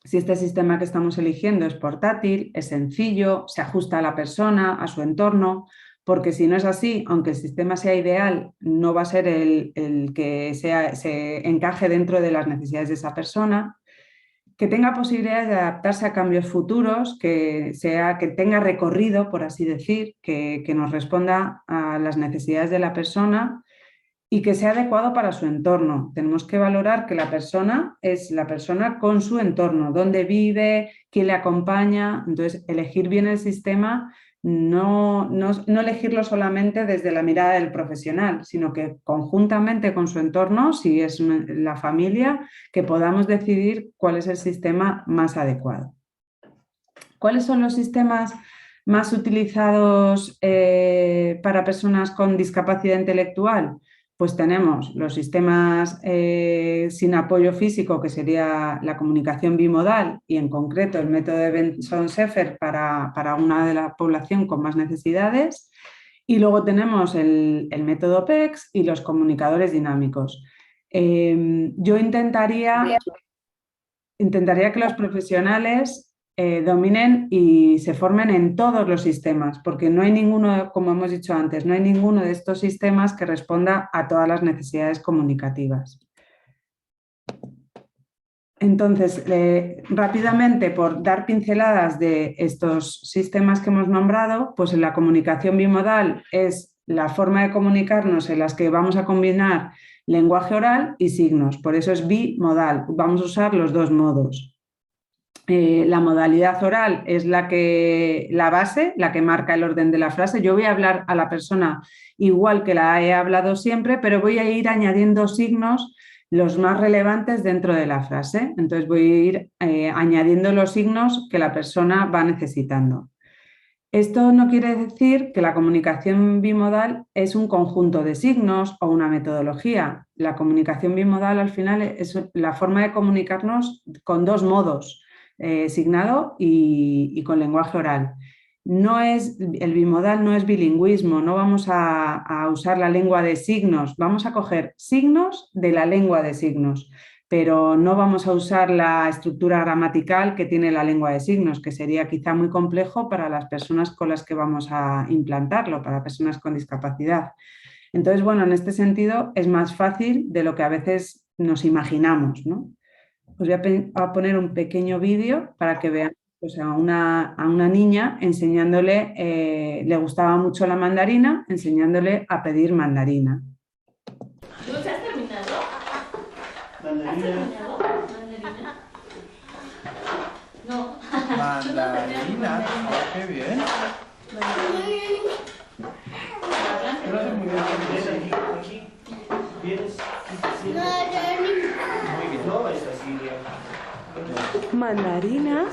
si este sistema que estamos eligiendo es portátil, es sencillo, se ajusta a la persona, a su entorno, porque si no es así, aunque el sistema sea ideal, no va a ser el que se encaje dentro de las necesidades de esa persona. Que tenga posibilidades de adaptarse a cambios futuros, que tenga recorrido, por así decir, que nos responda a las necesidades de la persona y que sea adecuado para su entorno. Tenemos que valorar que la persona es la persona con su entorno, dónde vive, quién le acompaña. Entonces, elegir bien el sistema, no elegirlo solamente desde la mirada del profesional, sino que conjuntamente con su entorno, si es la familia, que podamos decidir cuál es el sistema más adecuado. ¿Cuáles son los sistemas más utilizados para personas con discapacidad intelectual? Pues tenemos los sistemas sin apoyo físico, que sería la comunicación bimodal y en concreto el método de Benson-Sefer para una de la población con más necesidades. Y luego tenemos el método PEX y los comunicadores dinámicos. Yo intentaría que los profesionales dominen y se formen en todos los sistemas, porque no hay ninguno, como hemos dicho antes, no hay ninguno de estos sistemas que responda a todas las necesidades comunicativas. Entonces, rápidamente, por dar pinceladas de estos sistemas que hemos nombrado, pues en la comunicación bimodal es la forma de comunicarnos en las que vamos a combinar lenguaje oral y signos, por eso es bimodal, vamos a usar los dos modos. La modalidad oral es la base, la que marca el orden de la frase. Yo voy a hablar a la persona igual que la he hablado siempre, pero voy a ir añadiendo signos, los más relevantes dentro de la frase. Entonces voy a ir añadiendo los signos que la persona va necesitando. Esto no quiere decir que la comunicación bimodal es un conjunto de signos o una metodología. La comunicación bimodal al final es la forma de comunicarnos con dos modos, signado y con lenguaje oral. el bimodal no es bilingüismo, no vamos a usar la lengua de signos, vamos a coger signos de la lengua de signos, pero no vamos a usar la estructura gramatical que tiene la lengua de signos, que sería quizá muy complejo para las personas con las que vamos a implantarlo, para personas con discapacidad. Entonces, bueno, en este sentido es más fácil de lo que a veces nos imaginamos, ¿no? Os voy a poner un pequeño vídeo para que vean pues, a una niña enseñándole, le gustaba mucho la mandarina, enseñándole a pedir mandarina. ¿Tú has terminado? ¿Has terminado? ¿Mandarina? No. Mandarina, oh, qué bien. Lo haces muy bien. Aquí. ¿Vienes? Muy bien. No, es así. Mandarina.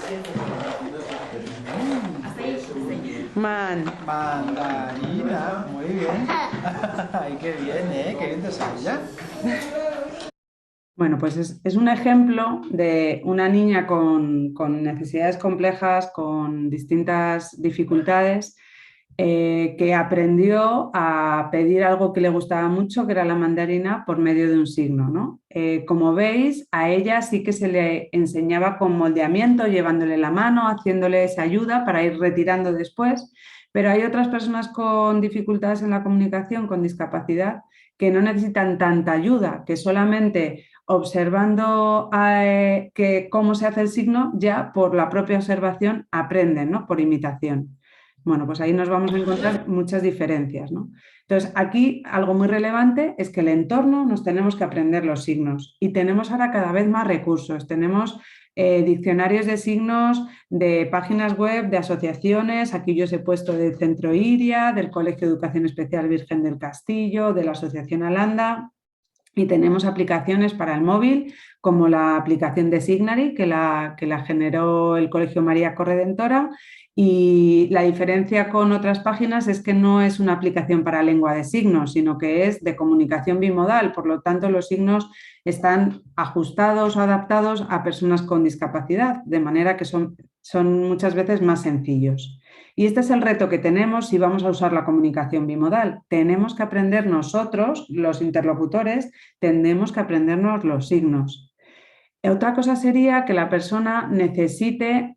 Mandarina, muy bien. Ay, qué bien, qué bien te sale ya. Bueno, pues es un ejemplo de una niña con necesidades complejas, con distintas dificultades, que aprendió a pedir algo que le gustaba mucho, que era la mandarina, por medio de un signo, ¿no? Como veis, a ella sí que se le enseñaba con moldeamiento, llevándole la mano, haciéndole esa ayuda para ir retirando después, pero hay otras personas con dificultades en la comunicación, con discapacidad, que no necesitan tanta ayuda, que solamente observando cómo se hace el signo, ya por la propia observación aprenden, ¿no? Por imitación. Bueno, pues ahí nos vamos a encontrar muchas diferencias, ¿no? Entonces, aquí algo muy relevante es que el entorno nos tenemos que aprender los signos y tenemos ahora cada vez más recursos. Tenemos diccionarios de signos, de páginas web, de asociaciones. Aquí yo os he puesto del Centro Iria, del Colegio de Educación Especial Virgen del Castillo, de la Asociación Alanda. Y tenemos aplicaciones para el móvil, como la aplicación de Signary, que la generó el Colegio María Corredentora. Y la diferencia con otras páginas es que no es una aplicación para lengua de signos, sino que es de comunicación bimodal. Por lo tanto, los signos están ajustados o adaptados a personas con discapacidad, de manera que son muchas veces más sencillos. Y este es el reto que tenemos si vamos a usar la comunicación bimodal. Tenemos que aprender nosotros, los interlocutores, tenemos que aprendernos los signos. Otra cosa sería que la persona necesite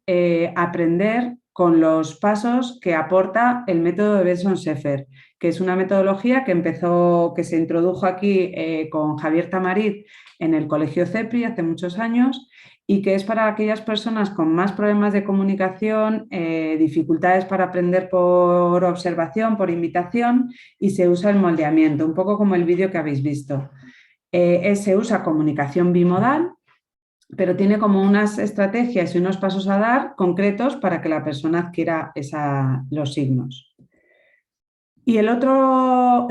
aprender con los pasos que aporta el método de Benson-Seffer, que es una metodología que se introdujo aquí con Javier Tamariz en el Colegio CEPRI hace muchos años, y que es para aquellas personas con más problemas de comunicación, dificultades para aprender por observación, por imitación, y se usa el moldeamiento, un poco como el vídeo que habéis visto. Se usa comunicación bimodal, pero tiene como unas estrategias y unos pasos a dar concretos para que la persona adquiera los signos. Y el otro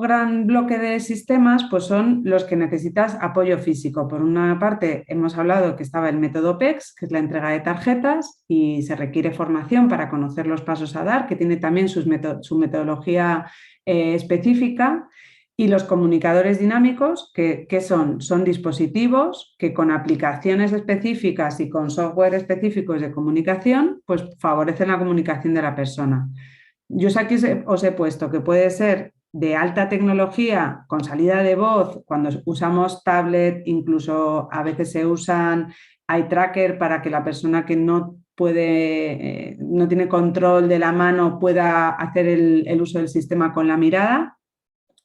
gran bloque de sistemas pues son los que necesitas apoyo físico. Por una parte, hemos hablado que estaba el método PEX, que es la entrega de tarjetas, y se requiere formación para conocer los pasos a dar, que tiene también su metodología específica. Y los comunicadores dinámicos, que son dispositivos que con aplicaciones específicas y con software específicos de comunicación, pues favorecen la comunicación de la persona. Yo aquí os he puesto que puede ser de alta tecnología con salida de voz, cuando usamos tablet, incluso a veces se usan eye tracker para que la persona que no tiene control de la mano pueda hacer el uso del sistema con la mirada.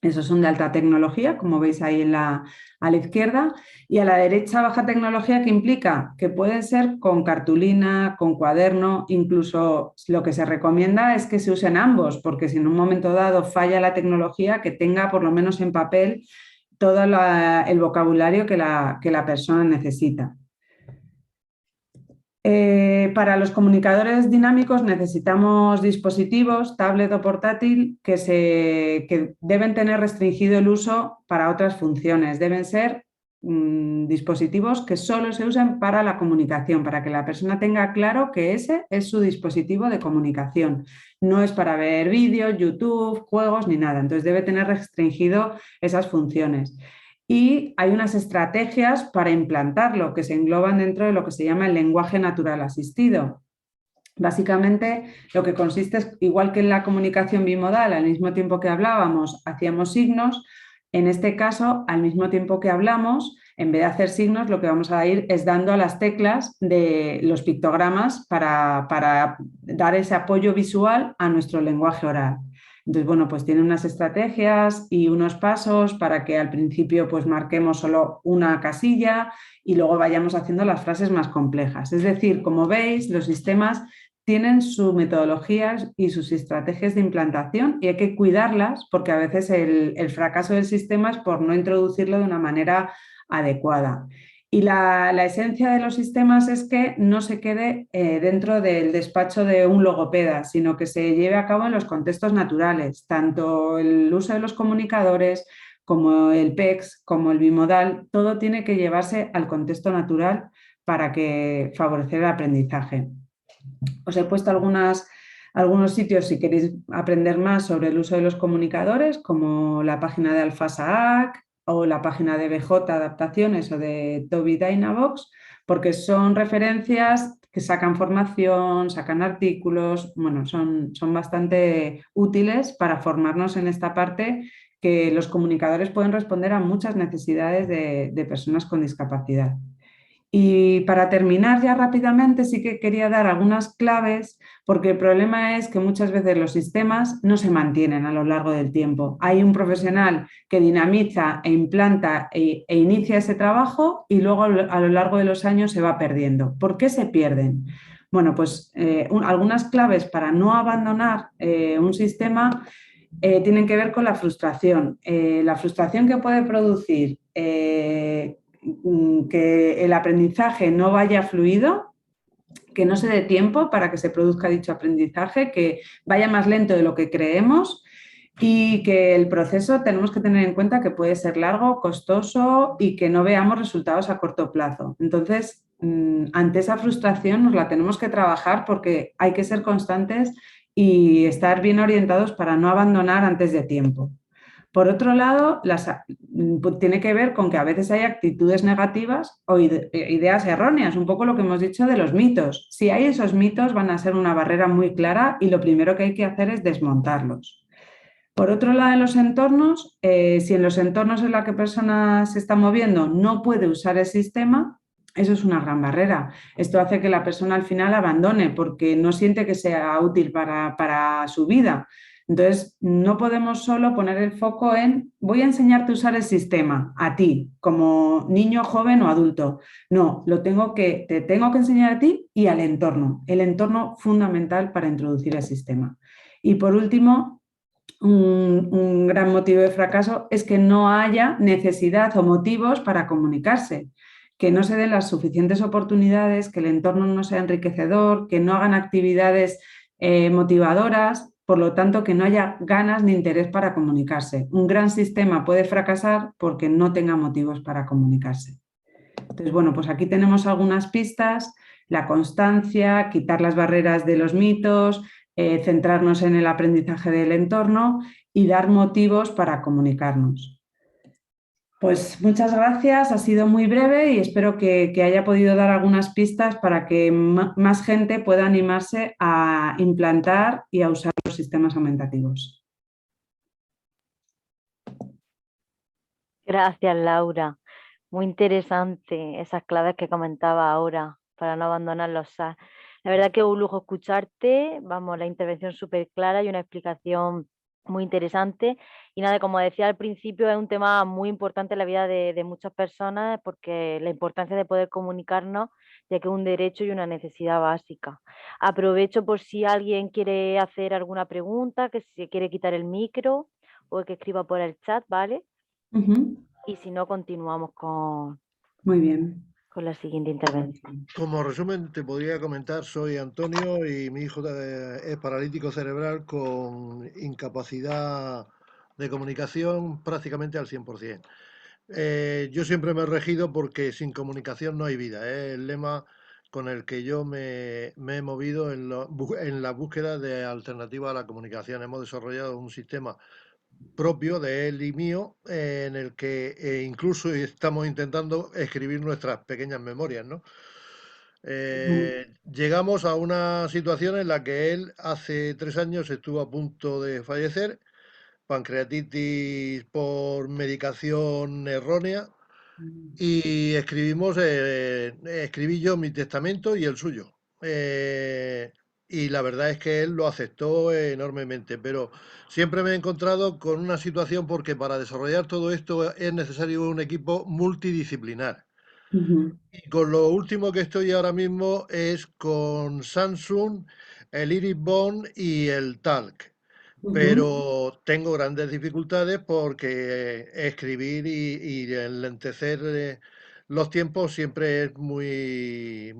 Esos son de alta tecnología, como veis ahí a la izquierda, y a la derecha baja tecnología, que implica que pueden ser con cartulina, con cuaderno, incluso lo que se recomienda es que se usen ambos, porque si en un momento dado falla la tecnología, que tenga por lo menos en papel todo el vocabulario que la persona necesita. Para los comunicadores dinámicos necesitamos dispositivos, tablet o portátil, que deben tener restringido el uso para otras funciones. Deben ser dispositivos que solo se usen para la comunicación, para que la persona tenga claro que ese es su dispositivo de comunicación. No es para ver vídeos, YouTube, juegos ni nada. Entonces debe tener restringido esas funciones. Y hay unas estrategias para implantarlo que se engloban dentro de lo que se llama el lenguaje natural asistido. Básicamente, lo que consiste es, igual que en la comunicación bimodal, al mismo tiempo que hablábamos, hacíamos signos. En este caso, al mismo tiempo que hablamos, en vez de hacer signos, lo que vamos a ir es dando a las teclas de los pictogramas para dar ese apoyo visual a nuestro lenguaje oral. Entonces, bueno, pues tiene unas estrategias y unos pasos para que al principio pues marquemos solo una casilla y luego vayamos haciendo las frases más complejas. Es decir, como veis, los sistemas tienen sus metodologías y sus estrategias de implantación y hay que cuidarlas porque a veces el fracaso del sistema es por no introducirlo de una manera adecuada. Y la esencia de los sistemas es que no se quede dentro del despacho de un logopeda, sino que se lleve a cabo en los contextos naturales, tanto el uso de los comunicadores como el PEX, como el bimodal, todo tiene que llevarse al contexto natural para que favorecer el aprendizaje. Os he puesto algunos sitios si queréis aprender más sobre el uso de los comunicadores, como la página de Alpha-SAAC o la página de BJ Adaptaciones o de Tobii Dynavox, porque son referencias que sacan formación, sacan artículos, bueno, son bastante útiles para formarnos en esta parte, que los comunicadores pueden responder a muchas necesidades de personas con discapacidad. Y para terminar ya rápidamente, sí que quería dar algunas claves, porque el problema es que muchas veces los sistemas no se mantienen a lo largo del tiempo. Hay un profesional que dinamiza e implanta e inicia ese trabajo y luego a lo largo de los años se va perdiendo. ¿Por qué se pierden? Bueno, pues algunas claves para no abandonar un sistema tienen que ver con la frustración. La frustración que puede producir que el aprendizaje no vaya fluido, que no se dé tiempo para que se produzca dicho aprendizaje, que vaya más lento de lo que creemos y que el proceso tenemos que tener en cuenta que puede ser largo, costoso y que no veamos resultados a corto plazo. Entonces, ante esa frustración nos la tenemos que trabajar porque hay que ser constantes y estar bien orientados para no abandonar antes de tiempo. Por otro lado, tiene que ver con que a veces hay actitudes negativas o ideas erróneas, un poco lo que hemos dicho de los mitos. Si hay esos mitos van a ser una barrera muy clara y lo primero que hay que hacer es desmontarlos. Por otro lado, en los entornos, si en los entornos en los que la persona se está moviendo no puede usar el sistema, eso es una gran barrera. Esto hace que la persona al final abandone porque no siente que sea útil para su vida. Entonces, no podemos solo poner el foco en voy a enseñarte a usar el sistema a ti, como niño, joven o adulto. No, te tengo que enseñar a ti y al entorno. El entorno fundamental para introducir el sistema. Y por último, un gran motivo de fracaso es que no haya necesidad o motivos para comunicarse, que no se den las suficientes oportunidades, que el entorno no sea enriquecedor, que no hagan actividades motivadoras, por lo tanto, que no haya ganas ni interés para comunicarse. Un gran sistema puede fracasar porque no tenga motivos para comunicarse. Entonces, bueno, pues aquí tenemos algunas pistas: la constancia, quitar las barreras de los mitos, centrarnos en el aprendizaje del entorno y dar motivos para comunicarnos. Pues muchas gracias, ha sido muy breve y espero que haya podido dar algunas pistas para que más gente pueda animarse a implantar y a usar los sistemas aumentativos. Gracias, Laura. Muy interesante esas claves que comentaba ahora para no abandonar los SAS. La verdad que es un lujo escucharte, vamos, la intervención súper clara y una explicación muy interesante. Y nada, como decía al principio, es un tema muy importante en la vida de muchas personas porque la importancia de poder comunicarnos, ya que es un derecho y una necesidad básica. Aprovecho por si alguien quiere hacer alguna pregunta, que si quiere quitar el micro o que escriba por el chat, ¿vale? Y si no, continuamos con, Muy bien, con la siguiente intervención. Como resumen, te podría comentar, soy Antonio y mi hijo es paralítico cerebral con incapacidad de comunicación prácticamente al 100%. Yo siempre me he regido porque sin comunicación no hay vida. Es el lema con el que yo me he movido en la búsqueda de alternativas a la comunicación. Hemos desarrollado un sistema propio de él y mío, en el que incluso estamos intentando escribir nuestras pequeñas memorias, ¿no? Llegamos a una situación en la que él hace 3 años estuvo a punto de fallecer, pancreatitis por medicación errónea, y escribí yo mi testamento y el suyo. Y la verdad es que él lo aceptó enormemente, pero siempre me he encontrado con una situación porque para desarrollar todo esto es necesario un equipo multidisciplinar. Y con lo último que estoy ahora mismo es con Samsung, el Iris Bond y el Talc. Pero tengo grandes dificultades porque escribir y enlentecer los tiempos siempre es muy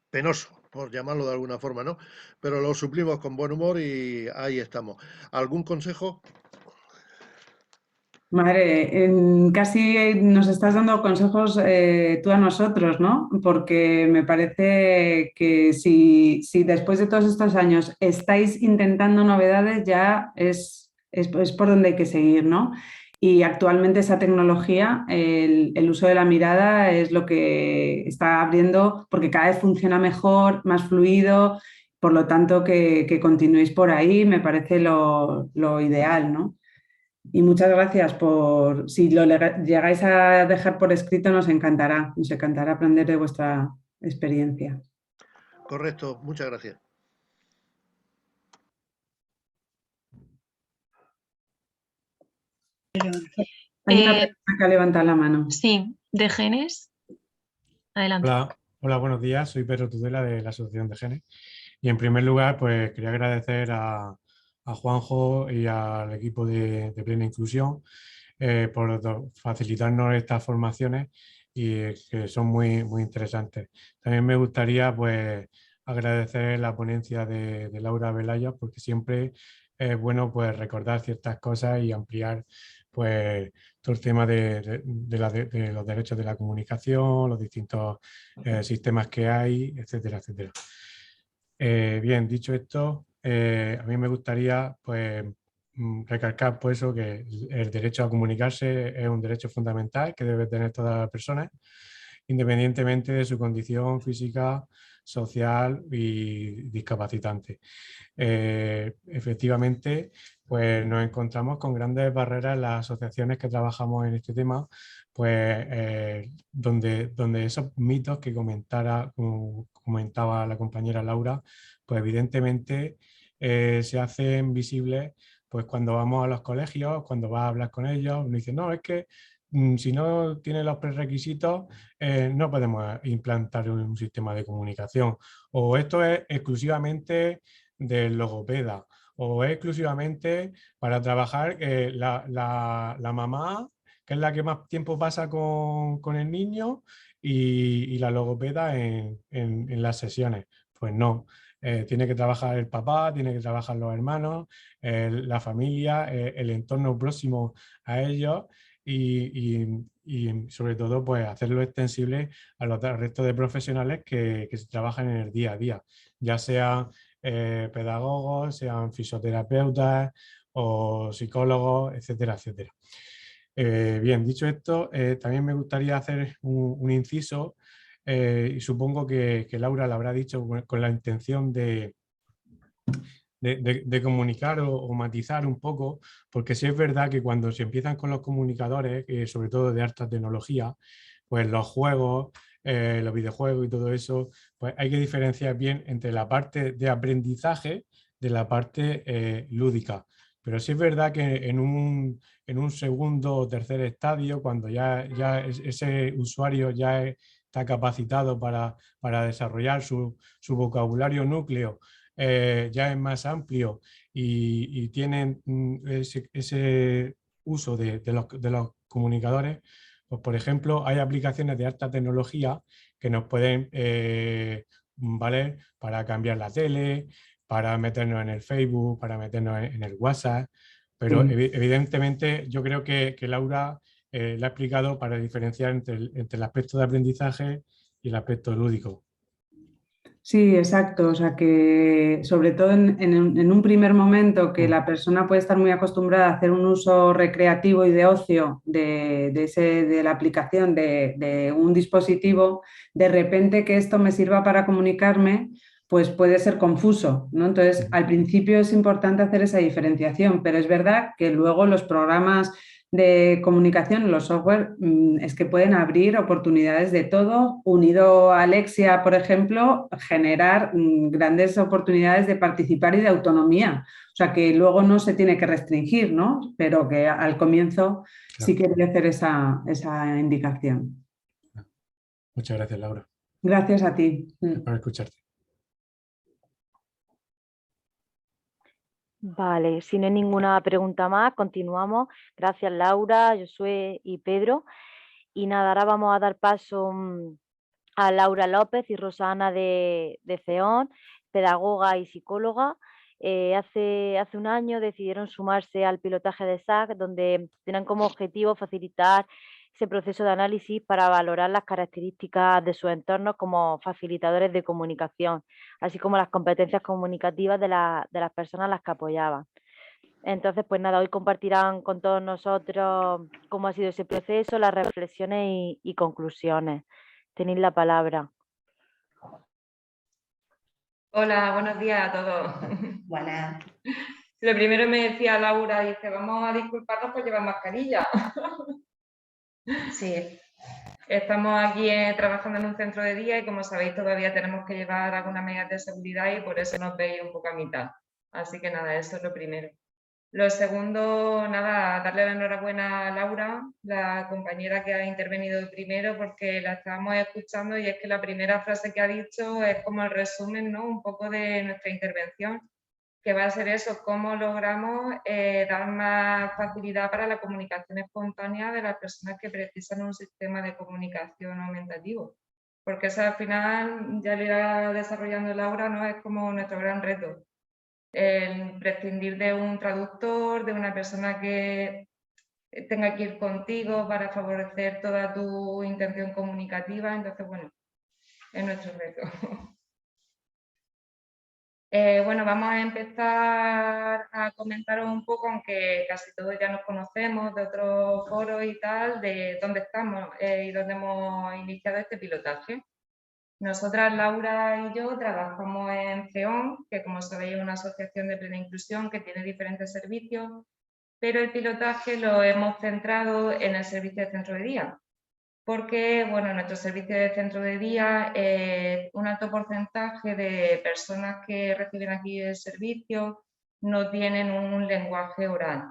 penoso, por llamarlo de alguna forma, ¿no? Pero lo suplimos con buen humor y ahí estamos. ¿Algún consejo? Madre, casi nos estás dando consejos tú a nosotros, ¿no? Porque me parece que si después de todos estos años estáis intentando novedades, ya es por donde hay que seguir, ¿no? Y actualmente esa tecnología, el uso de la mirada es lo que está abriendo, porque cada vez funciona mejor, más fluido, por lo tanto que continuéis por ahí me parece lo ideal, ¿no? Y muchas gracias por, si lo llegáis a dejar por escrito, nos encantará aprender de vuestra experiencia. Correcto, muchas gracias. Hay una persona que ha levantado la mano. Sí, de genes. Adelante. Hola, buenos días. Soy Pedro Tudela de la Asociación de Genes. Y en primer lugar, pues quería agradecer a Juanjo y al equipo de Plena Inclusión por facilitarnos estas formaciones y que son muy interesantes. También me gustaría pues agradecer la ponencia de Laura Velaya, porque siempre es bueno pues recordar ciertas cosas y ampliar pues todo el tema de los derechos de la comunicación, los distintos sistemas que hay, etcétera, etcétera. Bien, dicho esto, a mí me gustaría pues recalcar pues eso, que el derecho a comunicarse es un derecho fundamental que debe tener todas las personas, independientemente de su condición física, social y discapacitante. Efectivamente, pues nos encontramos con grandes barreras en las asociaciones que trabajamos en este tema, pues donde esos mitos que comentaba la compañera Laura, pues evidentemente se hacen visibles pues cuando vamos a los colegios, cuando vas a hablar con ellos, nos dicen, no, es que si no tiene los prerequisitos, no podemos implantar un sistema de comunicación. O esto es exclusivamente del logopeda, o es exclusivamente para trabajar la mamá, que es la que más tiempo pasa con el niño, y la logopeda en las sesiones. Pues no. Tiene que trabajar el papá, tiene que trabajar los hermanos, la familia, el entorno próximo a ellos y sobre todo pues hacerlo extensible a los restos de profesionales que se trabajan en el día a día, ya sean pedagogos, sean fisioterapeutas o psicólogos, etcétera, etcétera. Bien, dicho esto, también me gustaría hacer un inciso y supongo que Laura lo habrá dicho con la intención de comunicar o matizar un poco, porque sí es verdad que cuando se empiezan con los comunicadores, sobre todo de alta tecnología, pues los juegos, los videojuegos y todo eso, pues hay que diferenciar bien entre la parte de aprendizaje de la parte lúdica. Pero sí es verdad que en un segundo o tercer estadio, cuando ya ese usuario ya está capacitado para desarrollar su vocabulario núcleo, ya es más amplio y tienen ese uso de los comunicadores, pues por ejemplo hay aplicaciones de alta tecnología que nos pueden valer para cambiar la tele, para meternos en el Facebook, para meternos en el WhatsApp, pero evidentemente yo creo que Laura le ha explicado para diferenciar entre el aspecto de aprendizaje y el aspecto lúdico. Sí, exacto. O sea que sobre todo en un primer momento que la persona puede estar muy acostumbrada a hacer un uso recreativo y de ocio de la aplicación de un dispositivo, de repente que esto me sirva para comunicarme, pues puede ser confuso, ¿no? Entonces, al principio es importante hacer esa diferenciación, pero es verdad que luego los programas de comunicación, los software, es que pueden abrir oportunidades de todo. Unido a Alexia, por ejemplo, generar grandes oportunidades de participar y de autonomía. O sea, que luego no se tiene que restringir, ¿no? Pero que al comienzo sí quería hacer esa indicación. Muchas gracias, Laura. Gracias a ti. Por escucharte. Vale, si no hay ninguna pregunta más, continuamos. Gracias, Laura, Josué y Pedro. Y nada, ahora vamos a dar paso a Laura López y Rosana de CEON, pedagoga y psicóloga. Hace un año decidieron sumarse al pilotaje de SAC, donde tienen como objetivo facilitar ese proceso de análisis para valorar las características de sus entornos como facilitadores de comunicación, así como las competencias comunicativas de las personas a las que apoyaban. Entonces, pues nada, hoy compartirán con todos nosotros cómo ha sido ese proceso, las reflexiones y conclusiones. Tenéis la palabra. Hola, buenos días a todos. Buenas. Lo primero me decía Laura, dice, vamos a disculparnos por llevar mascarilla. Sí. Estamos aquí trabajando en un centro de día y como sabéis todavía tenemos que llevar algunas medidas de seguridad y por eso nos veis un poco a mitad. Así que nada, eso es lo primero. Lo segundo, nada, darle la enhorabuena a Laura, la compañera que ha intervenido primero, porque la estábamos escuchando y es que la primera frase que ha dicho es como el resumen, ¿no? Un poco de nuestra intervención, que va a ser eso, cómo logramos dar más facilidad para la comunicación espontánea de las personas que precisan un sistema de comunicación aumentativo. Porque eso al final, ya lo irá desarrollando Laura, ¿no? Es como nuestro gran reto. El prescindir de un traductor, de una persona que tenga que ir contigo para favorecer toda tu intención comunicativa. Entonces, bueno, es nuestro reto. Bueno, vamos a empezar a comentaros un poco, aunque casi todos ya nos conocemos de otros foros y tal, de dónde estamos y dónde hemos iniciado este pilotaje. Nosotras, Laura y yo, trabajamos en CEON, que como sabéis es una asociación de plena inclusión que tiene diferentes servicios, pero el pilotaje lo hemos centrado en el servicio de centro de día, porque bueno, en nuestro servicio de centro de día un alto porcentaje de personas que reciben aquí el servicio no tienen un lenguaje oral.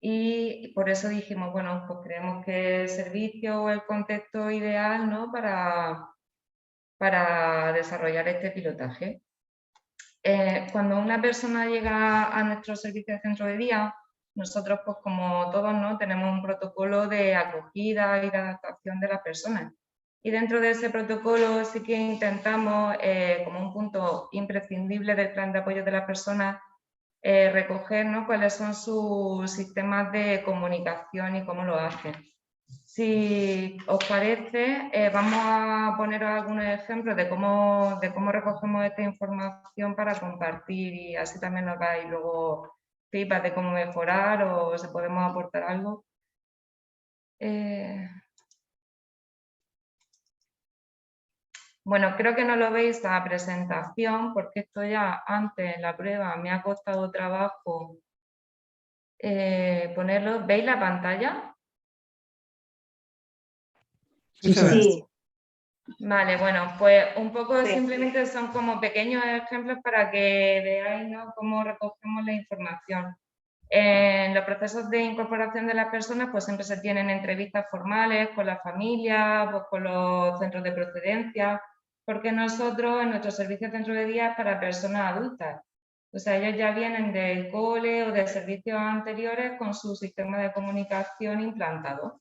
Y por eso dijimos, bueno, pues creemos que el servicio o el contexto ideal, ¿no? para desarrollar este pilotaje. Cuando una persona llega a nuestro servicio de centro de día, nosotros, pues como todos, ¿no? Tenemos un protocolo de acogida y de adaptación de las personas. Y dentro de ese protocolo sí que intentamos, como un punto imprescindible del plan de apoyo de las personas, recoger, ¿no? cuáles son sus sistemas de comunicación y cómo lo hacen. Si os parece, vamos a poner algunos ejemplos de cómo recogemos esta información para compartir y así también nos dais luego feedback de cómo mejorar o si podemos aportar algo. Bueno, creo que no lo veis la presentación porque esto ya antes en la prueba me ha costado trabajo ponerlo. ¿Veis la pantalla? Sí. Vale, bueno, pues un poco simplemente son como pequeños ejemplos para que veáis, ¿no? cómo recogemos la información. En los procesos de incorporación de las personas pues siempre se tienen entrevistas formales con la familia, pues con los centros de procedencia, porque nosotros en nuestro servicio de centro de día es para personas adultas. O sea, ellos ya vienen del cole o de servicios anteriores con su sistema de comunicación implantado.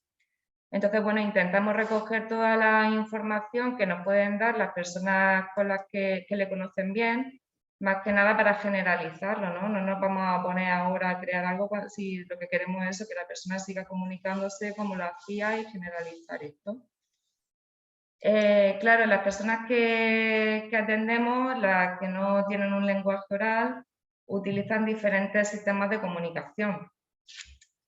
Entonces, bueno, intentamos recoger toda la información que nos pueden dar las personas con las que le conocen bien, más que nada para generalizarlo, ¿no? No nos vamos a poner ahora a crear algo si lo que queremos es eso, que la persona siga comunicándose como lo hacía y generalizar esto. Claro, las personas que atendemos, las que no tienen un lenguaje oral, utilizan diferentes sistemas de comunicación.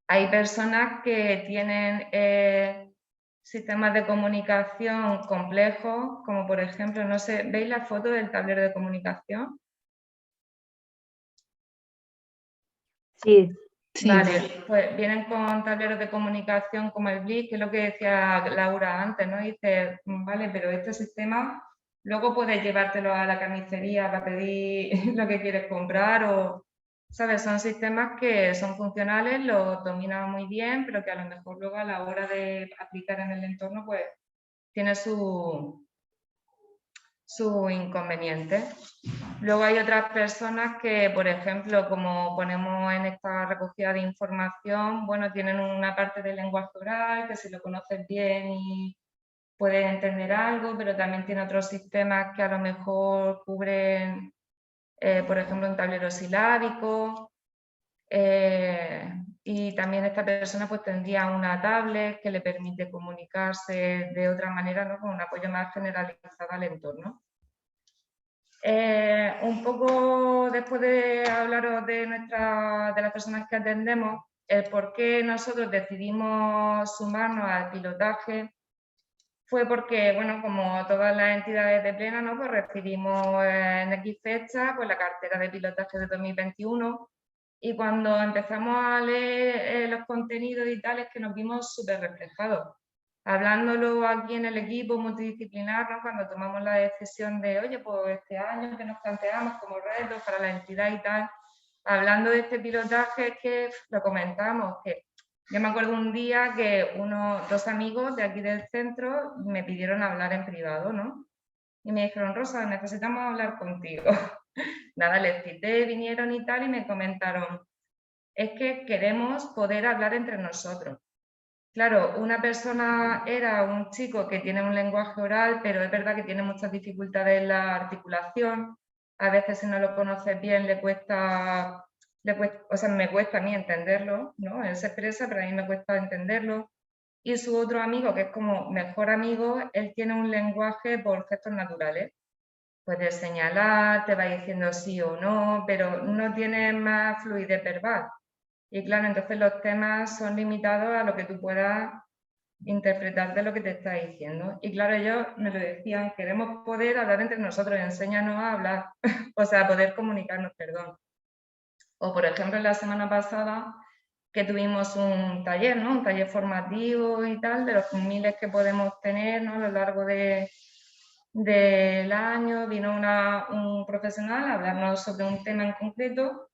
Hay personas que tienen sistemas de comunicación complejos, como por ejemplo, no sé, ¿veis la foto del tablero de comunicación? Sí. Vale, pues vienen con tableros de comunicación como el BLIS, que es lo que decía Laura antes, ¿no? Dice, vale, pero este sistema luego puedes llevártelo a la carnicería para pedir lo que quieres comprar o, ¿sabes? Son sistemas que son funcionales, los dominan muy bien, pero que a lo mejor luego a la hora de aplicar en el entorno, pues tiene su inconveniente. Luego hay otras personas que, por ejemplo, como ponemos en esta recogida de información, bueno, tienen una parte del lenguaje oral, que si lo conoces bien y puedes entender algo, pero también tiene otros sistemas que a lo mejor cubren, por ejemplo, un tablero silábico. Y también esta persona pues tendría una tablet que le permite comunicarse de otra manera, ¿no? Con un apoyo más generalizado al entorno. Un poco después de hablaros de las personas que atendemos, el por qué nosotros decidimos sumarnos al pilotaje fue porque, bueno, como todas las entidades de Plena, ¿no? Pues recibimos en X fecha pues, la cartera de pilotaje de 2021 y cuando empezamos a leer los contenidos y tal es que nos vimos súper reflejados. Hablándolo aquí en el equipo multidisciplinar, ¿no? Cuando tomamos la decisión de, oye, pues este año que nos planteamos como retos para la entidad y tal, hablando de este pilotaje es que lo comentamos, que yo me acuerdo un día que dos amigos de aquí del centro me pidieron hablar en privado, ¿no? Y me dijeron, Rosa, necesitamos hablar contigo. Nada, les cité, vinieron y tal, y me comentaron, es que queremos poder hablar entre nosotros. Claro, una persona era un chico que tiene un lenguaje oral, pero es verdad que tiene muchas dificultades en la articulación. A veces si no lo conoces bien le cuesta, o sea, me cuesta a mí entenderlo, ¿no? Él se expresa, pero a mí me cuesta entenderlo. Y su otro amigo, que es como mejor amigo, él tiene un lenguaje por gestos naturales. Puede señalar, te va diciendo sí o no, pero no tiene más fluidez verbal. Y claro, entonces los temas son limitados a lo que tú puedas interpretar de lo que te está diciendo. Y claro, ellos me lo decían, queremos poder hablar entre nosotros, enséñanos a hablar, o sea, poder comunicarnos, perdón. O por ejemplo, la semana pasada que tuvimos un taller, ¿no? Un taller formativo y tal, de los miles que podemos tener, ¿no? A lo largo del año, vino un profesional a hablarnos sobre un tema en concreto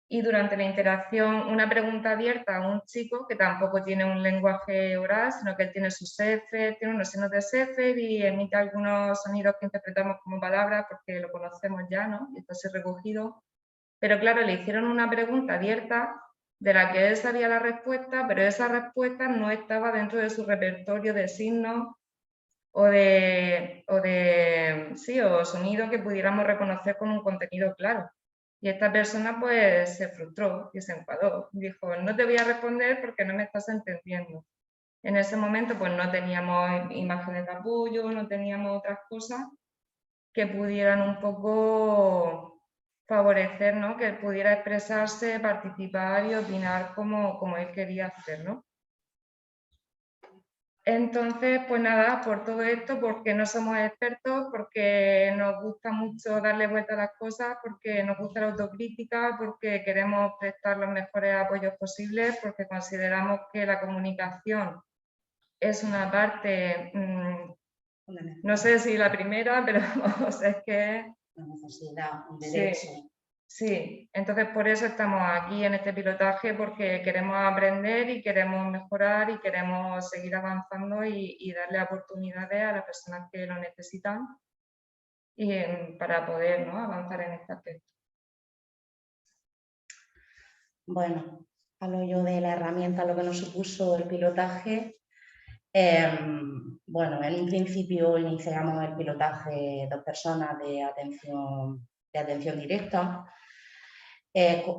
y durante la interacción una pregunta abierta a un chico que tampoco tiene un lenguaje oral, sino que él tiene sus Sheffer, tiene unos signos de Sheffer y emite algunos sonidos que interpretamos como palabras porque lo conocemos ya, ¿no? Y está así recogido. Pero claro, le hicieron una pregunta abierta de la que él sabía la respuesta, pero esa respuesta no estaba dentro de su repertorio de signos o sonidos que pudiéramos reconocer con un contenido claro. Y esta persona pues se frustró y se enfadó. Dijo, no te voy a responder porque no me estás entendiendo. En ese momento pues no teníamos imágenes de apoyo, no teníamos otras cosas que pudieran un poco favorecer, ¿no? Que él pudiera expresarse, participar y opinar como él quería hacer, ¿no? Entonces, pues nada, por todo esto, porque no somos expertos, porque nos gusta mucho darle vuelta a las cosas, porque nos gusta la autocrítica, porque queremos prestar los mejores apoyos posibles, porque consideramos que la comunicación es una parte, no sé si la primera, pero o sea, es que... Una necesidad, un derecho. Sí, entonces por eso estamos aquí en este pilotaje, porque queremos aprender y queremos mejorar y queremos seguir avanzando y darle oportunidades a las personas que lo necesitan y para poder, ¿no? Avanzar en este aspecto. Bueno, hablo yo de la herramienta, lo que nos supuso el pilotaje. Bueno, en un principio iniciamos el pilotaje 2 personas de atención directa,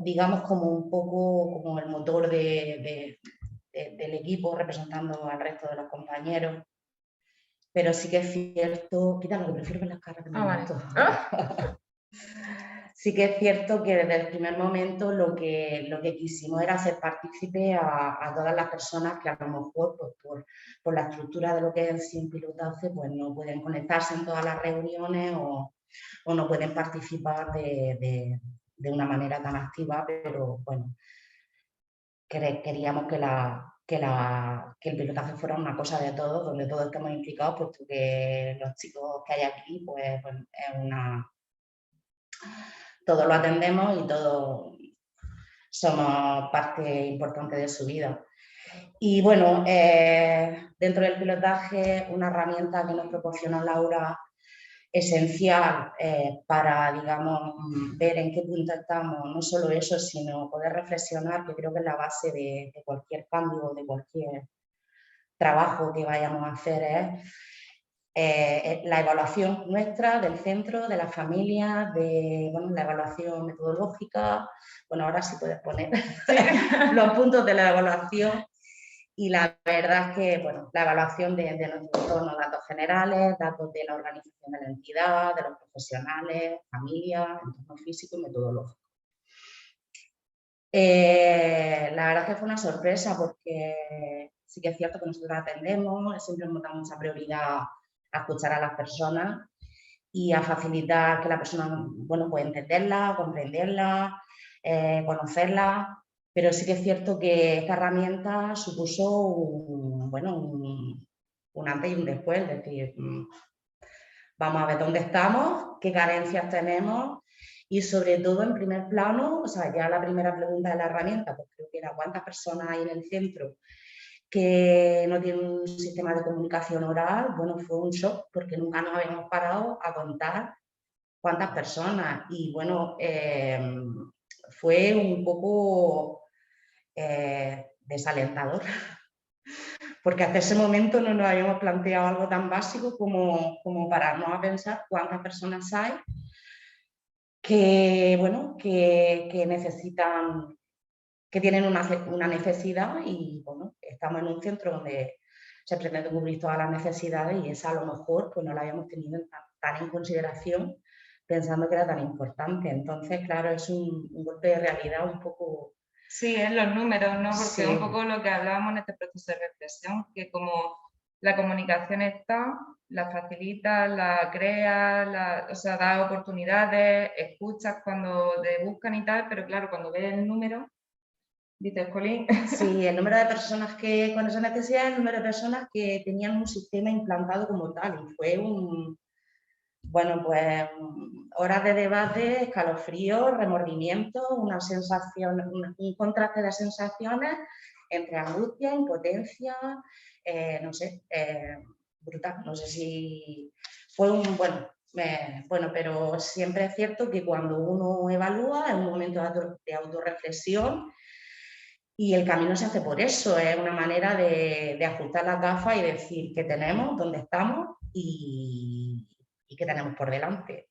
digamos como un poco como el motor del equipo representando al resto de los compañeros. pero sí que es cierto, quítalo, que prefiero ver las caras que me Vale. meto. Sí que es cierto que desde el primer momento lo que quisimos era hacer partícipe a todas las personas que a lo mejor pues, por la estructura de lo que es sin pilotaje pues no pueden conectarse en todas las reuniones o no pueden participar de una manera tan activa, pero bueno, queríamos que el pilotaje fuera una cosa de todos, donde todos estemos implicados, puesto que los chicos que hay aquí pues es una... Todos lo atendemos y todos somos parte importante de su vida. Y bueno, dentro del pilotaje, una herramienta que nos proporcionó Laura esencial para, digamos, ver en qué punto estamos, no solo eso, sino poder reflexionar, que creo que es la base de cualquier cambio, de cualquier trabajo que vayamos a hacer, es la evaluación nuestra del centro, de la familia, la evaluación metodológica. Bueno, ahora sí puedes poner los puntos de la evaluación. Y la verdad es que, bueno, la evaluación de nuestro entorno, datos generales, datos de la organización de la entidad, de los profesionales, familia, entorno físico y metodológico. La verdad es que fue una sorpresa porque sí que es cierto que nosotros atendemos, siempre hemos dado mucha prioridad a escuchar a las personas y a facilitar que la persona, bueno, pueda entenderla, comprenderla, conocerla. Pero sí que es cierto que esta herramienta supuso un antes y un después, es decir, vamos a ver dónde estamos, qué carencias tenemos y sobre todo en primer plano, o sea, ya la primera pregunta de la herramienta, pues creo que era cuántas personas hay en el centro que no tienen un sistema de comunicación oral. Bueno, fue un shock porque nunca nos habíamos parado a contar cuántas personas y bueno, fue un poco desalentador, porque hasta ese momento no nos habíamos planteado algo tan básico como pararnos a pensar cuántas personas hay que, bueno, que necesitan, que tienen una necesidad y bueno, estamos en un centro donde se pretende cubrir todas las necesidades y esa a lo mejor pues no la habíamos tenido tan en consideración pensando que era tan importante. Entonces, claro, es un golpe de realidad un poco... Sí, en los números, ¿no? Porque Sí. es un poco lo que hablábamos en este proceso de reflexión, que como la comunicación está, la facilita, la crea, o sea, da oportunidades, escuchas cuando te buscan y tal, pero claro, cuando ves el número, dices, Colín. Sí, el número de personas que con esa necesidad, el número de personas que tenían un sistema implantado como tal, y fue bueno, pues horas de debate, escalofríos, remordimiento, una sensación, un contraste de sensaciones entre angustia, impotencia, no sé, brutal. No sé si fue bueno, pero siempre es cierto que cuando uno evalúa es un momento de autorreflexión y el camino se hace por eso, es una manera de ajustar las gafas y decir qué tenemos, dónde estamos y qué tenemos por delante.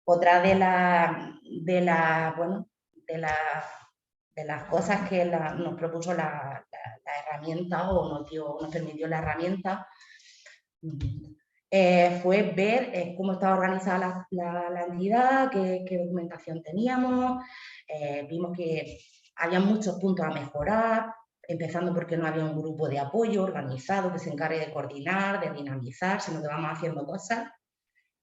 Otra de las cosas que nos propuso la herramienta o nos permitió la herramienta fue ver cómo estaba organizada la entidad, qué documentación teníamos, vimos que había muchos puntos a mejorar, empezando porque no había un grupo de apoyo organizado que se encargue de coordinar, de dinamizar, sino que vamos haciendo cosas.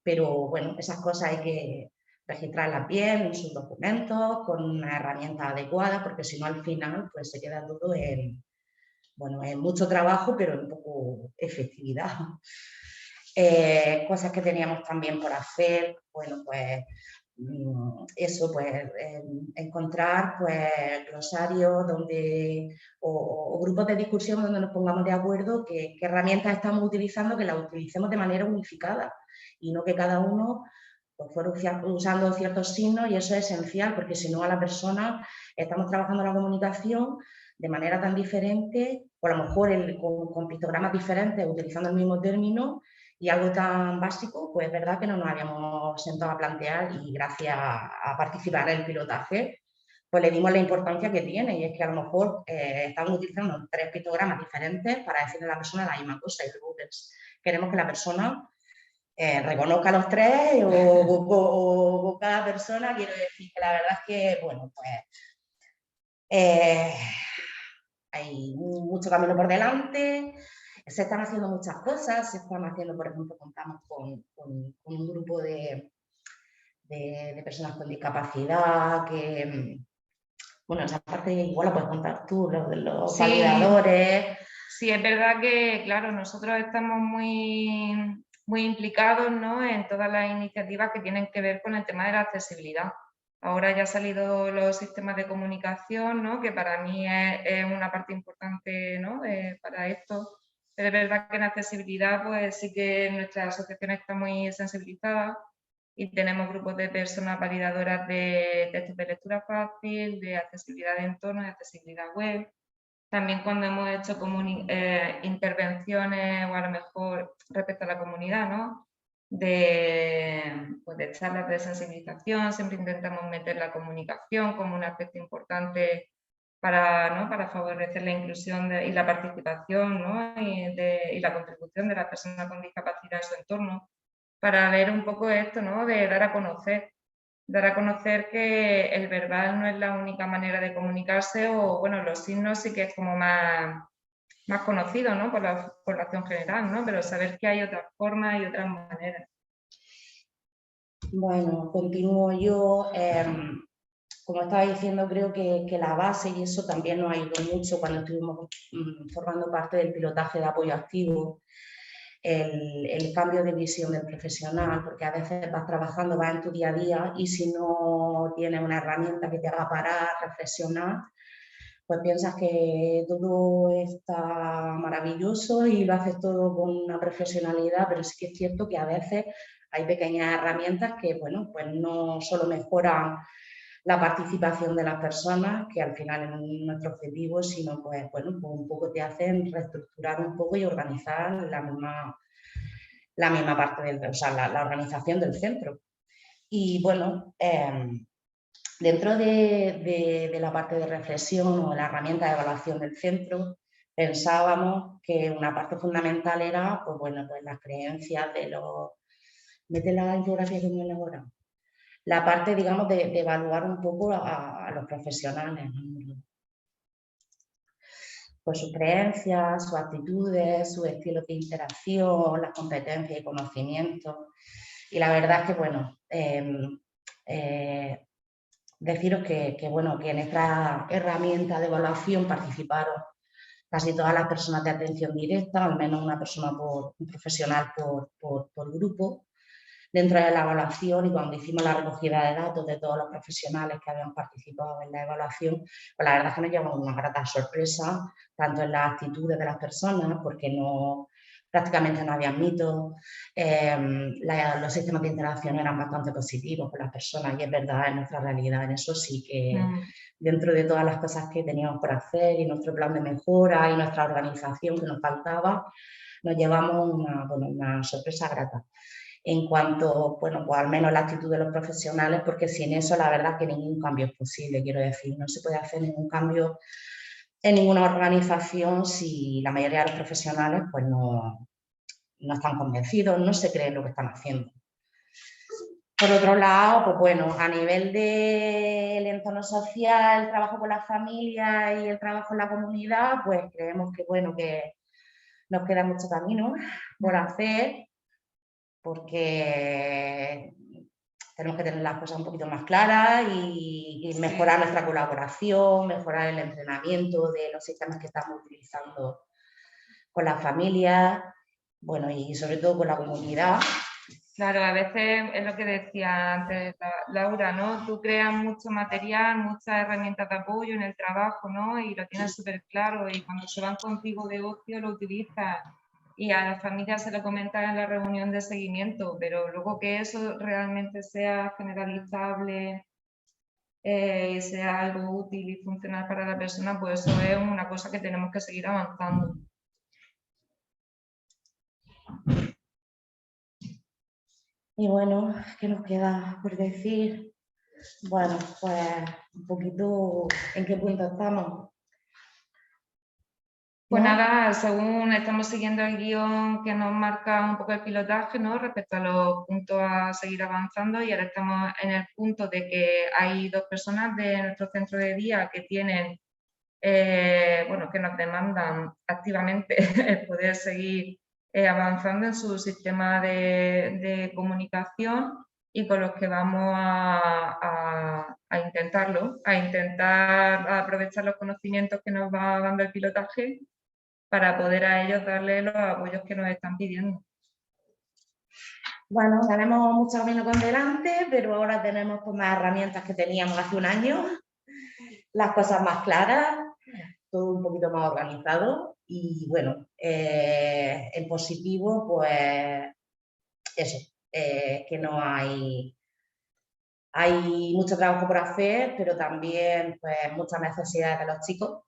Pero bueno, esas cosas hay que registrarlas bien en sus documentos, con una herramienta adecuada, porque si no al final pues se queda todo en mucho trabajo, pero en poco efectividad. Cosas que teníamos también por hacer, bueno, pues eso, pues encontrar pues glosarios o grupos de discusión donde nos pongamos de acuerdo qué herramientas estamos utilizando, que las utilicemos de manera unificada y no que cada uno pues, fuera usando ciertos signos, y eso es esencial porque si no a la persona estamos trabajando la comunicación de manera tan diferente, o a lo mejor con pictogramas diferentes utilizando el mismo término y algo tan básico, pues es verdad que no nos habíamos sentado a plantear y gracias a participar en el pilotaje pues le dimos la importancia que tiene, y es que a lo mejor estamos utilizando 3 pictogramas diferentes para decirle a la persona la misma cosa, y luego queremos que la persona reconozca los 3 o cada persona. Quiero decir que la verdad es que, bueno, pues hay mucho camino por delante, se están haciendo muchas cosas, se están haciendo, por ejemplo, contamos con un grupo de personas con discapacidad que, bueno, esa parte igual la puedes contar tú, los validadores. Sí, es verdad que, claro, nosotros estamos muy implicados, ¿no?, en todas las iniciativas que tienen que ver con el tema de la accesibilidad. Ahora ya han salido los sistemas de comunicación, ¿no?, que para mí es una parte importante, ¿no?, para esto. Pero es verdad que en accesibilidad, pues sí que nuestra asociación está muy sensibilizada y tenemos grupos de personas validadoras de textos de lectura fácil, de accesibilidad de entorno, de accesibilidad web. También cuando hemos hecho intervenciones o a lo mejor respecto a la comunidad, ¿no?, pues de charlas de sensibilización, siempre intentamos meter la comunicación como un aspecto importante para favorecer la inclusión y la participación, ¿no?, y la contribución de las personas con discapacidad en su entorno, para ver un poco esto, ¿no?, de dar a conocer que el verbal no es la única manera de comunicarse, o bueno, los signos sí que es como más conocido, ¿no?, por la población general, ¿no?, pero saber que hay otras formas y otras maneras. Bueno, continúo yo. Como estaba diciendo, creo que la base, y eso también nos ayudó mucho cuando estuvimos formando parte del pilotaje de apoyo activo, el cambio de visión del profesional, porque a veces vas trabajando, vas en tu día a día, y si no tienes una herramienta que te haga parar, reflexionar, pues piensas que todo está maravilloso y lo haces todo con una profesionalidad, pero sí que es cierto que a veces hay pequeñas herramientas que, bueno, pues no solo mejoran la participación de las personas, que al final es nuestro objetivo, sino pues, bueno, pues un poco te hacen reestructurar un poco y organizar la misma parte la organización del centro. Y bueno, dentro de la parte de reflexión o la herramienta de evaluación del centro, pensábamos que una parte fundamental era, pues bueno, pues las creencias de los... Mete la infografía que me elabora. La parte, digamos, de evaluar un poco a los profesionales, pues sus creencias, sus actitudes, sus estilos de interacción, las competencias y conocimientos. Y la verdad es que, bueno, deciros que en esta herramienta de evaluación participaron casi todas las personas de atención directa, al menos un profesional por grupo. Dentro de la evaluación, y cuando hicimos la recogida de datos de todos los profesionales que habían participado en la evaluación, pues la verdad es que nos llevamos una grata sorpresa, tanto en las actitudes de las personas, porque prácticamente no había mitos, los sistemas de interacción eran bastante positivos con las personas, y es verdad, en nuestra realidad, en eso sí que dentro de todas las cosas que teníamos por hacer y nuestro plan de mejora y nuestra organización que nos faltaba, nos llevamos una sorpresa grata. En cuanto, bueno, pues al menos la actitud de los profesionales, porque sin eso la verdad es que ningún cambio es posible, quiero decir, no se puede hacer ningún cambio en ninguna organización si la mayoría de los profesionales pues no están convencidos, no se creen lo que están haciendo. Por otro lado, pues bueno, a nivel del entorno social, el trabajo con las familias y el trabajo en la comunidad, pues creemos que, bueno, que nos queda mucho camino por hacer, porque tenemos que tener las cosas un poquito más claras y mejorar nuestra colaboración, mejorar el entrenamiento de los sistemas que estamos utilizando con las familias, bueno, y sobre todo con la comunidad. Claro, a veces es lo que decía antes Laura, ¿no? Tú creas mucho material, muchas herramientas de apoyo en el trabajo, ¿no? Y lo tienes súper claro, y cuando se van contigo de ocio lo utilizas, y a las familias se lo comentan en la reunión de seguimiento, pero luego que eso realmente sea generalizable y sea algo útil y funcional para la persona, pues eso es una cosa que tenemos que seguir avanzando. Y bueno, ¿qué nos queda por decir? Bueno, pues un poquito en qué punto estamos. Pues ¿No? nada, según estamos siguiendo el guión que nos marca un poco el pilotaje, ¿no? Respecto a los puntos a seguir avanzando, y ahora estamos en el punto de que hay 2 personas de nuestro centro de día que tienen, bueno, que nos demandan activamente el poder seguir avanzando en su sistema de comunicación, y con los que vamos a intentarlo, a intentar aprovechar los conocimientos que nos va dando el pilotaje para poder a ellos darle los apoyos que nos están pidiendo. Bueno, tenemos mucho camino con delante, pero ahora tenemos pues, más herramientas que teníamos hace un año, las cosas más claras, todo un poquito más organizado y bueno, en positivo pues eso, que no hay mucho trabajo por hacer, pero también pues muchas necesidades de los chicos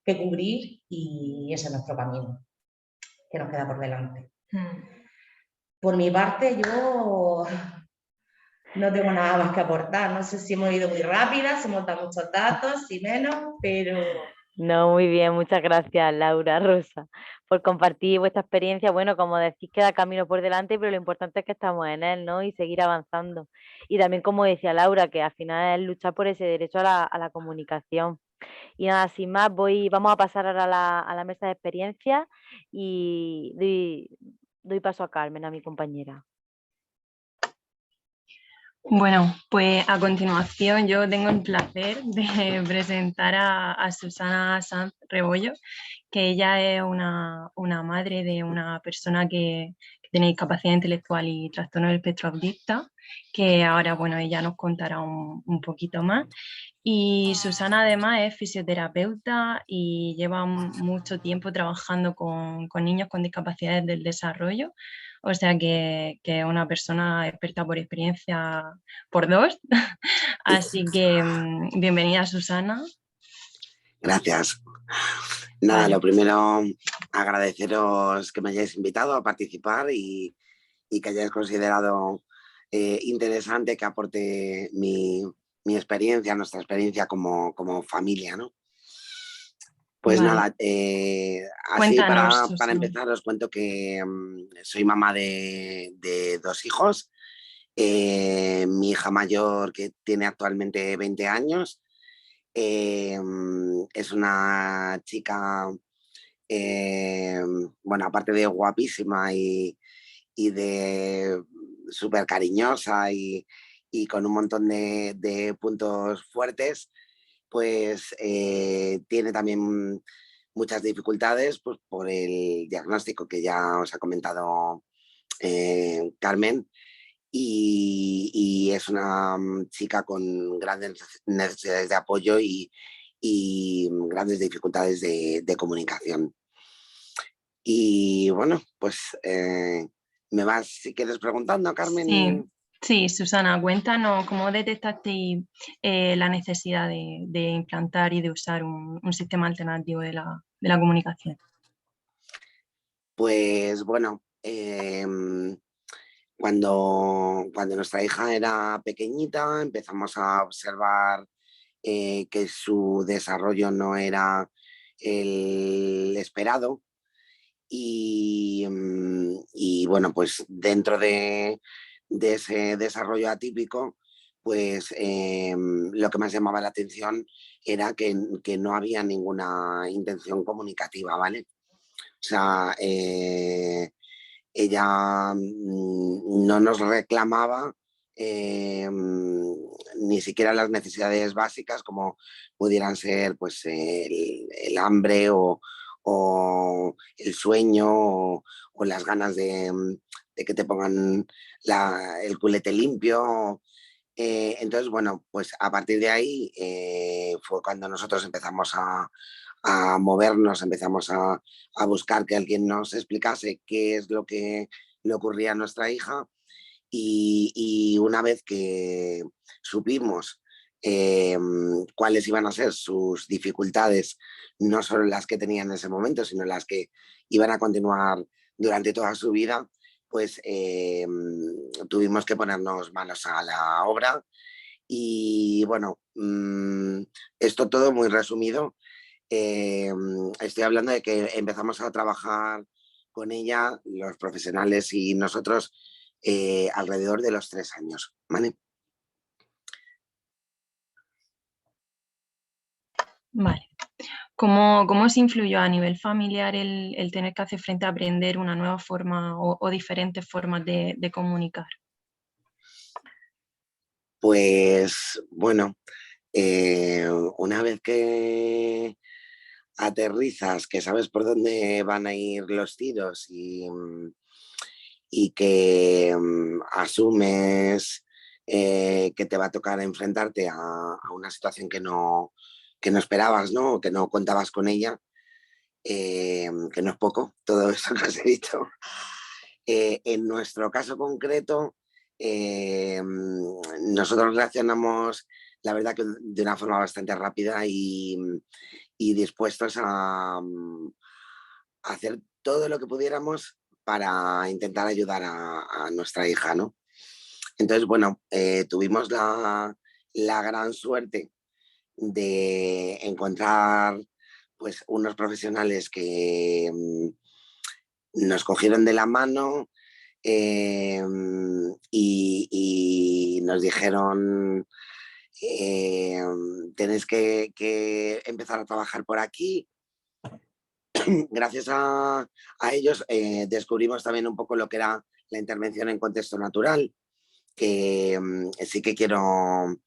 que cubrir y ese es nuestro camino que nos queda por delante. Por mi parte, yo no tengo nada más que aportar. No sé si hemos ido muy rápidas, si hemos dado muchos datos, si menos, pero... No, muy bien, muchas gracias Laura, Rosa, por compartir vuestra experiencia. Bueno, como decís, queda camino por delante, pero lo importante es que estamos en él, ¿no? Y seguir avanzando. Y también, como decía Laura, que al final es luchar por ese derecho a la comunicación. Y nada, sin más, vamos a pasar ahora a la mesa de experiencias y doy paso a Carmen, a mi compañera. Bueno, pues a continuación yo tengo el placer de presentar a Susana Sanz Rebollo, que ella es una madre de una persona que tiene discapacidad intelectual y trastorno del espectro autista, que ahora, bueno, ella nos contará un poquito más. Y Susana además es fisioterapeuta y lleva mucho tiempo trabajando con niños con discapacidades del desarrollo, o sea que es una persona experta por experiencia por 2. Así que bienvenida, Susana. Gracias. Nada, Vale. Lo primero, agradeceros que me hayáis invitado a participar y que hayáis considerado interesante que aporte mi experiencia, nuestra experiencia como familia, ¿no? Pues Vale. nada, así Cuéntanos, para Susana. empezar os cuento que soy mamá de 2 hijos. Mi hija mayor, que tiene actualmente 20 años, es una chica, bueno, aparte de guapísima y de súper cariñosa y con un montón de puntos fuertes, pues tiene también muchas dificultades pues, por el diagnóstico que ya os ha comentado Carmen. Y es una chica con grandes necesidades de apoyo y grandes dificultades de comunicación. Y bueno, pues me vas, si quieres, preguntando, Carmen. Sí, Susana, cuéntanos cómo detectasteis la necesidad de implantar y de usar un sistema alternativo de la comunicación. Pues bueno, cuando nuestra hija era pequeñita empezamos a observar que su desarrollo no era el esperado y bueno, pues dentro de ese desarrollo atípico, pues lo que más llamaba la atención era que no había ninguna intención comunicativa, ¿vale? O sea, ella no nos reclamaba ni siquiera las necesidades básicas como pudieran ser pues, el hambre o el sueño o las ganas de que te pongan el culete limpio. Entonces, bueno, pues a partir de ahí fue cuando nosotros empezamos a movernos, empezamos a buscar que alguien nos explicase qué es lo que le ocurría a nuestra hija y una vez que supimos cuáles iban a ser sus dificultades, no solo las que tenía en ese momento, sino las que iban a continuar durante toda su vida, pues tuvimos que ponernos manos a la obra Y bueno, esto todo muy resumido. Estoy hablando de que empezamos a trabajar con ella, los profesionales y nosotros, alrededor de los 3 años, ¿vale? Vale. ¿Cómo os influyó a nivel familiar el tener que hacer frente a aprender una nueva forma o diferentes formas de comunicar? Pues bueno, una vez que aterrizas, que sabes por dónde van a ir los tiros y que asumes que te va a tocar enfrentarte a una situación que no esperabas, ¿no? Que no contabas con ella, que no es poco, todo eso que os he dicho. En nuestro caso concreto, nosotros reaccionamos, la verdad, que de una forma bastante rápida y dispuestos a hacer todo lo que pudiéramos para intentar ayudar a nuestra hija, ¿no? Entonces, bueno, tuvimos la gran suerte de encontrar pues unos profesionales que nos cogieron de la mano y nos dijeron tenéis que empezar a trabajar por aquí. Gracias a ellos descubrimos también un poco lo que era la intervención en contexto natural, que sí que quiero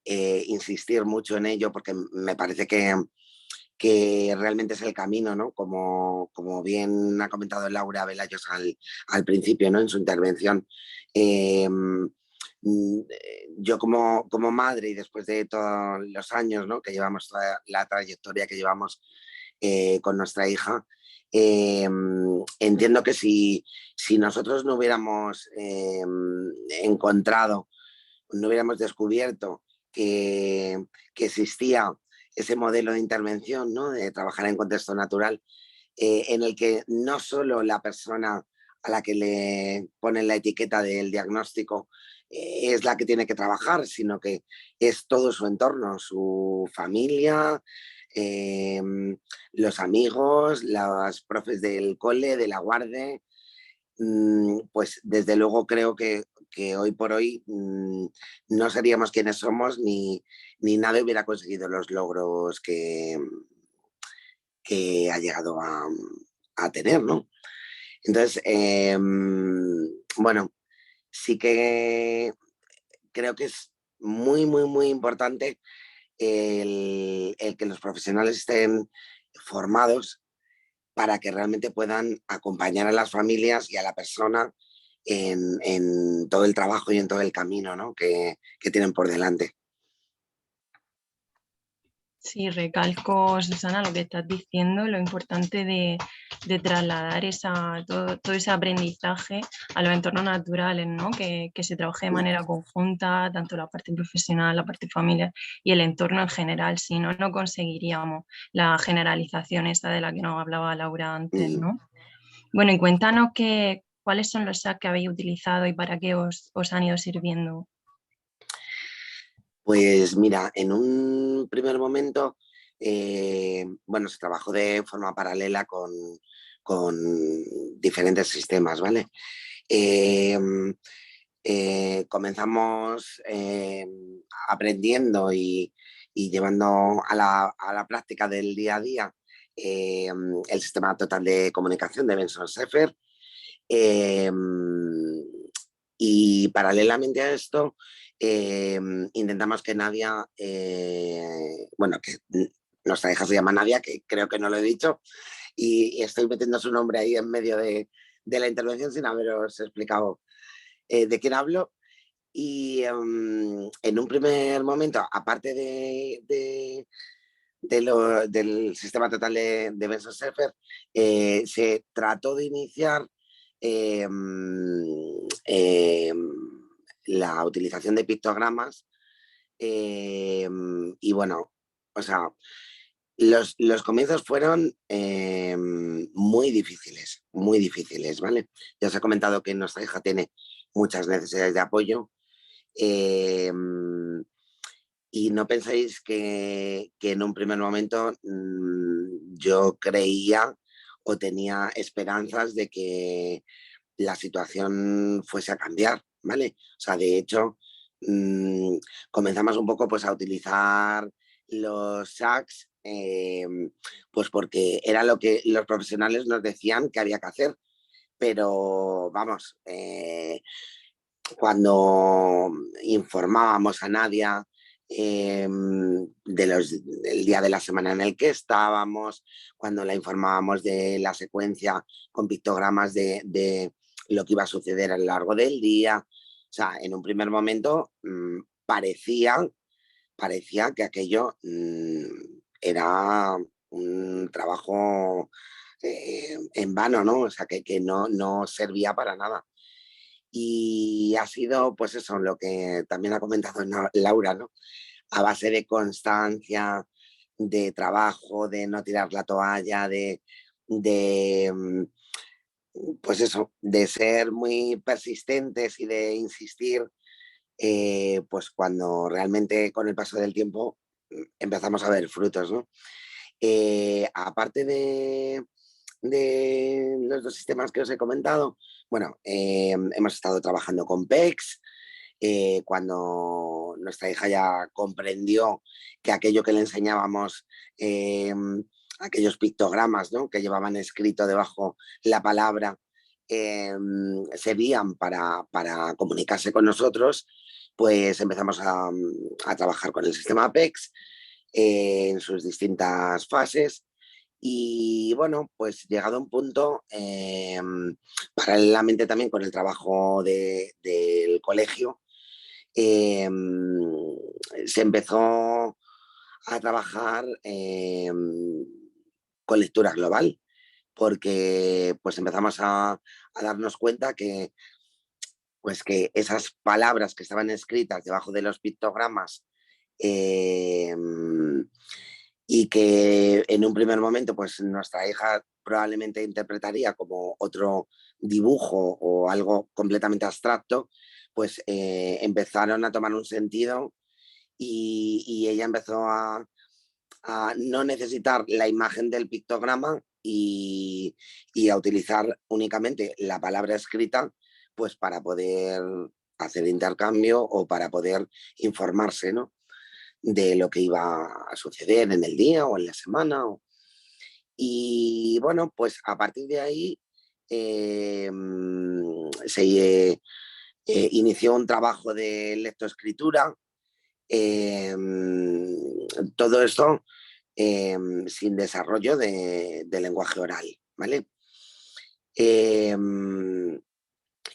insistir mucho en ello porque me parece que realmente es el camino, ¿no? Como bien ha comentado Laura Velayos al principio, ¿no? En su intervención. Yo como madre y después de todos los años, ¿no? Que llevamos, toda la trayectoria que llevamos con nuestra hija, entiendo que si nosotros no hubiéramos encontrado, no hubiéramos descubierto que existía ese modelo de intervención, ¿no? De trabajar en contexto natural, en el que no solo la persona a la que le ponen la etiqueta del diagnóstico es la que tiene que trabajar, sino que es todo su entorno, su familia, los amigos, los profes del cole, de la guardia. Pues desde luego creo que hoy por hoy no seríamos quienes somos ni nadie hubiera conseguido los logros que ha llegado a tener, ¿no? Entonces, bueno, sí que creo que es muy, muy, muy importante el que los profesionales estén formados para que realmente puedan acompañar a las familias y a la persona en todo el trabajo y en todo el camino, ¿no? que tienen por delante. Sí, recalco, Susana, lo que estás diciendo, lo importante de trasladar todo ese aprendizaje a los entornos naturales, ¿no? Que se trabaje de manera conjunta, tanto la parte profesional, la parte familiar y el entorno en general, si no, no conseguiríamos la generalización esta de la que nos hablaba Laura antes, ¿no? Bueno, y cuéntanos cuáles son los SAC que habéis utilizado y para qué os han ido sirviendo. Pues mira, en un primer momento, bueno, se trabajó de forma paralela con diferentes sistemas, ¿vale? Comenzamos aprendiendo y llevando a la práctica del día a día el sistema total de comunicación de Benson Sefer. Y paralelamente a esto, intentamos que Nadia, bueno, que nuestra hija se llama Nadia, que creo que no lo he dicho, y estoy metiendo su nombre ahí en medio de la intervención sin haberos explicado de quién hablo. Y en un primer momento, aparte del sistema total de Benson Sefer, se trató de iniciar la utilización de pictogramas y bueno, o sea, los comienzos fueron muy difíciles, ¿vale? Ya os he comentado que nuestra hija tiene muchas necesidades de apoyo Y no penséis que en un primer momento yo creía o tenía esperanzas de que la situación fuese a cambiar, ¿vale? O sea, de hecho, comenzamos un poco pues a utilizar los chats, pues porque era lo que los profesionales nos decían que había que hacer, pero vamos, cuando informábamos a Nadia del día de la semana en el que estábamos, cuando la informábamos de la secuencia con pictogramas de lo que iba a suceder a lo largo del día. O sea, en un primer momento parecía que aquello era un trabajo en vano, ¿no? O sea, que no servía para nada. Y ha sido, pues eso, lo que también ha comentado Laura, ¿no? A base de constancia, de trabajo, de no tirar la toalla, pues eso, de ser muy persistentes y de insistir, pues cuando realmente con el paso del tiempo empezamos a ver frutos, ¿no? Aparte de los dos sistemas que os he comentado, bueno, hemos estado trabajando con PEX. Cuando nuestra hija ya comprendió que aquello que le enseñábamos, aquellos pictogramas, ¿no?, que llevaban escrito debajo la palabra, servían para comunicarse con nosotros, pues empezamos a trabajar con el sistema PEX en sus distintas fases. Y bueno, pues llegado a un punto, paralelamente también con el trabajo del colegio, se empezó a trabajar con lectura global, porque pues empezamos a darnos cuenta que esas palabras que estaban escritas debajo de los pictogramas, y que en un primer momento pues nuestra hija probablemente interpretaría como otro dibujo o algo completamente abstracto, pues empezaron a tomar un sentido y ella empezó a no necesitar la imagen del pictograma y a utilizar únicamente la palabra escrita, pues para poder hacer intercambio o para poder informarse, ¿no?, de lo que iba a suceder en el día o en la semana. Y bueno, pues a partir de ahí se inició un trabajo de lectoescritura. Todo esto sin desarrollo de lenguaje oral, ¿vale?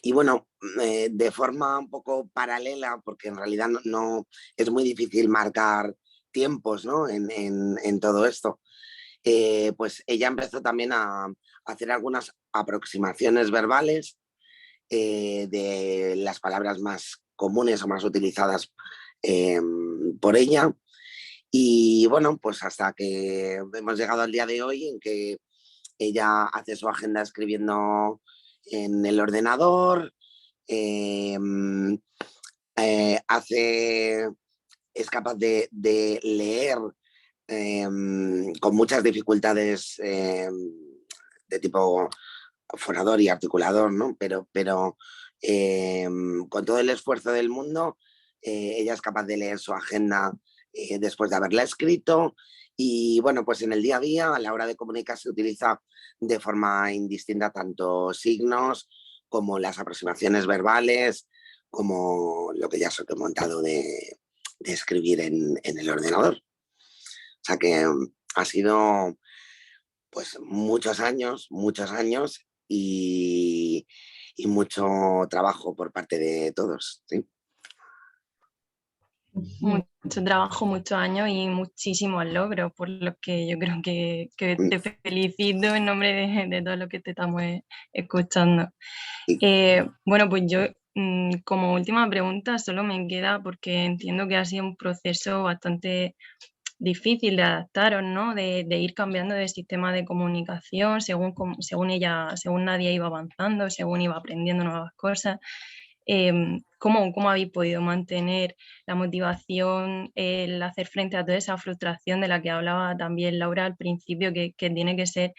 Y bueno, de forma un poco paralela, porque en realidad no es muy difícil marcar tiempos, ¿no?, en todo esto, pues ella empezó también a hacer algunas aproximaciones verbales de las palabras más comunes o más utilizadas por ella. Y bueno, pues hasta que hemos llegado al día de hoy en que ella hace su agenda escribiendo en el ordenador, es capaz de leer con muchas dificultades de tipo fonador y articulador, ¿no? Pero con todo el esfuerzo del mundo, ella es capaz de leer su agenda después de haberla escrito. Y bueno, pues en el día a día, a la hora de comunicarse, utiliza de forma indistinta tanto signos como las aproximaciones verbales, como lo que ya os he comentado de escribir en el ordenador. O sea que ha sido pues muchos años y mucho trabajo por parte de todos, ¿sí? Mucho trabajo, muchos años y muchísimos logros, por lo que yo creo que te felicito en nombre de todo lo que te estamos escuchando. Bueno, pues yo como última pregunta solo me queda, porque entiendo que ha sido un proceso bastante difícil de adaptaros, ¿no?, de ir cambiando de sistema de comunicación según Nadia iba avanzando, según iba aprendiendo nuevas cosas. ¿Cómo habéis podido mantener la motivación, el hacer frente a toda esa frustración de la que hablaba también Laura al principio, que tiene que ser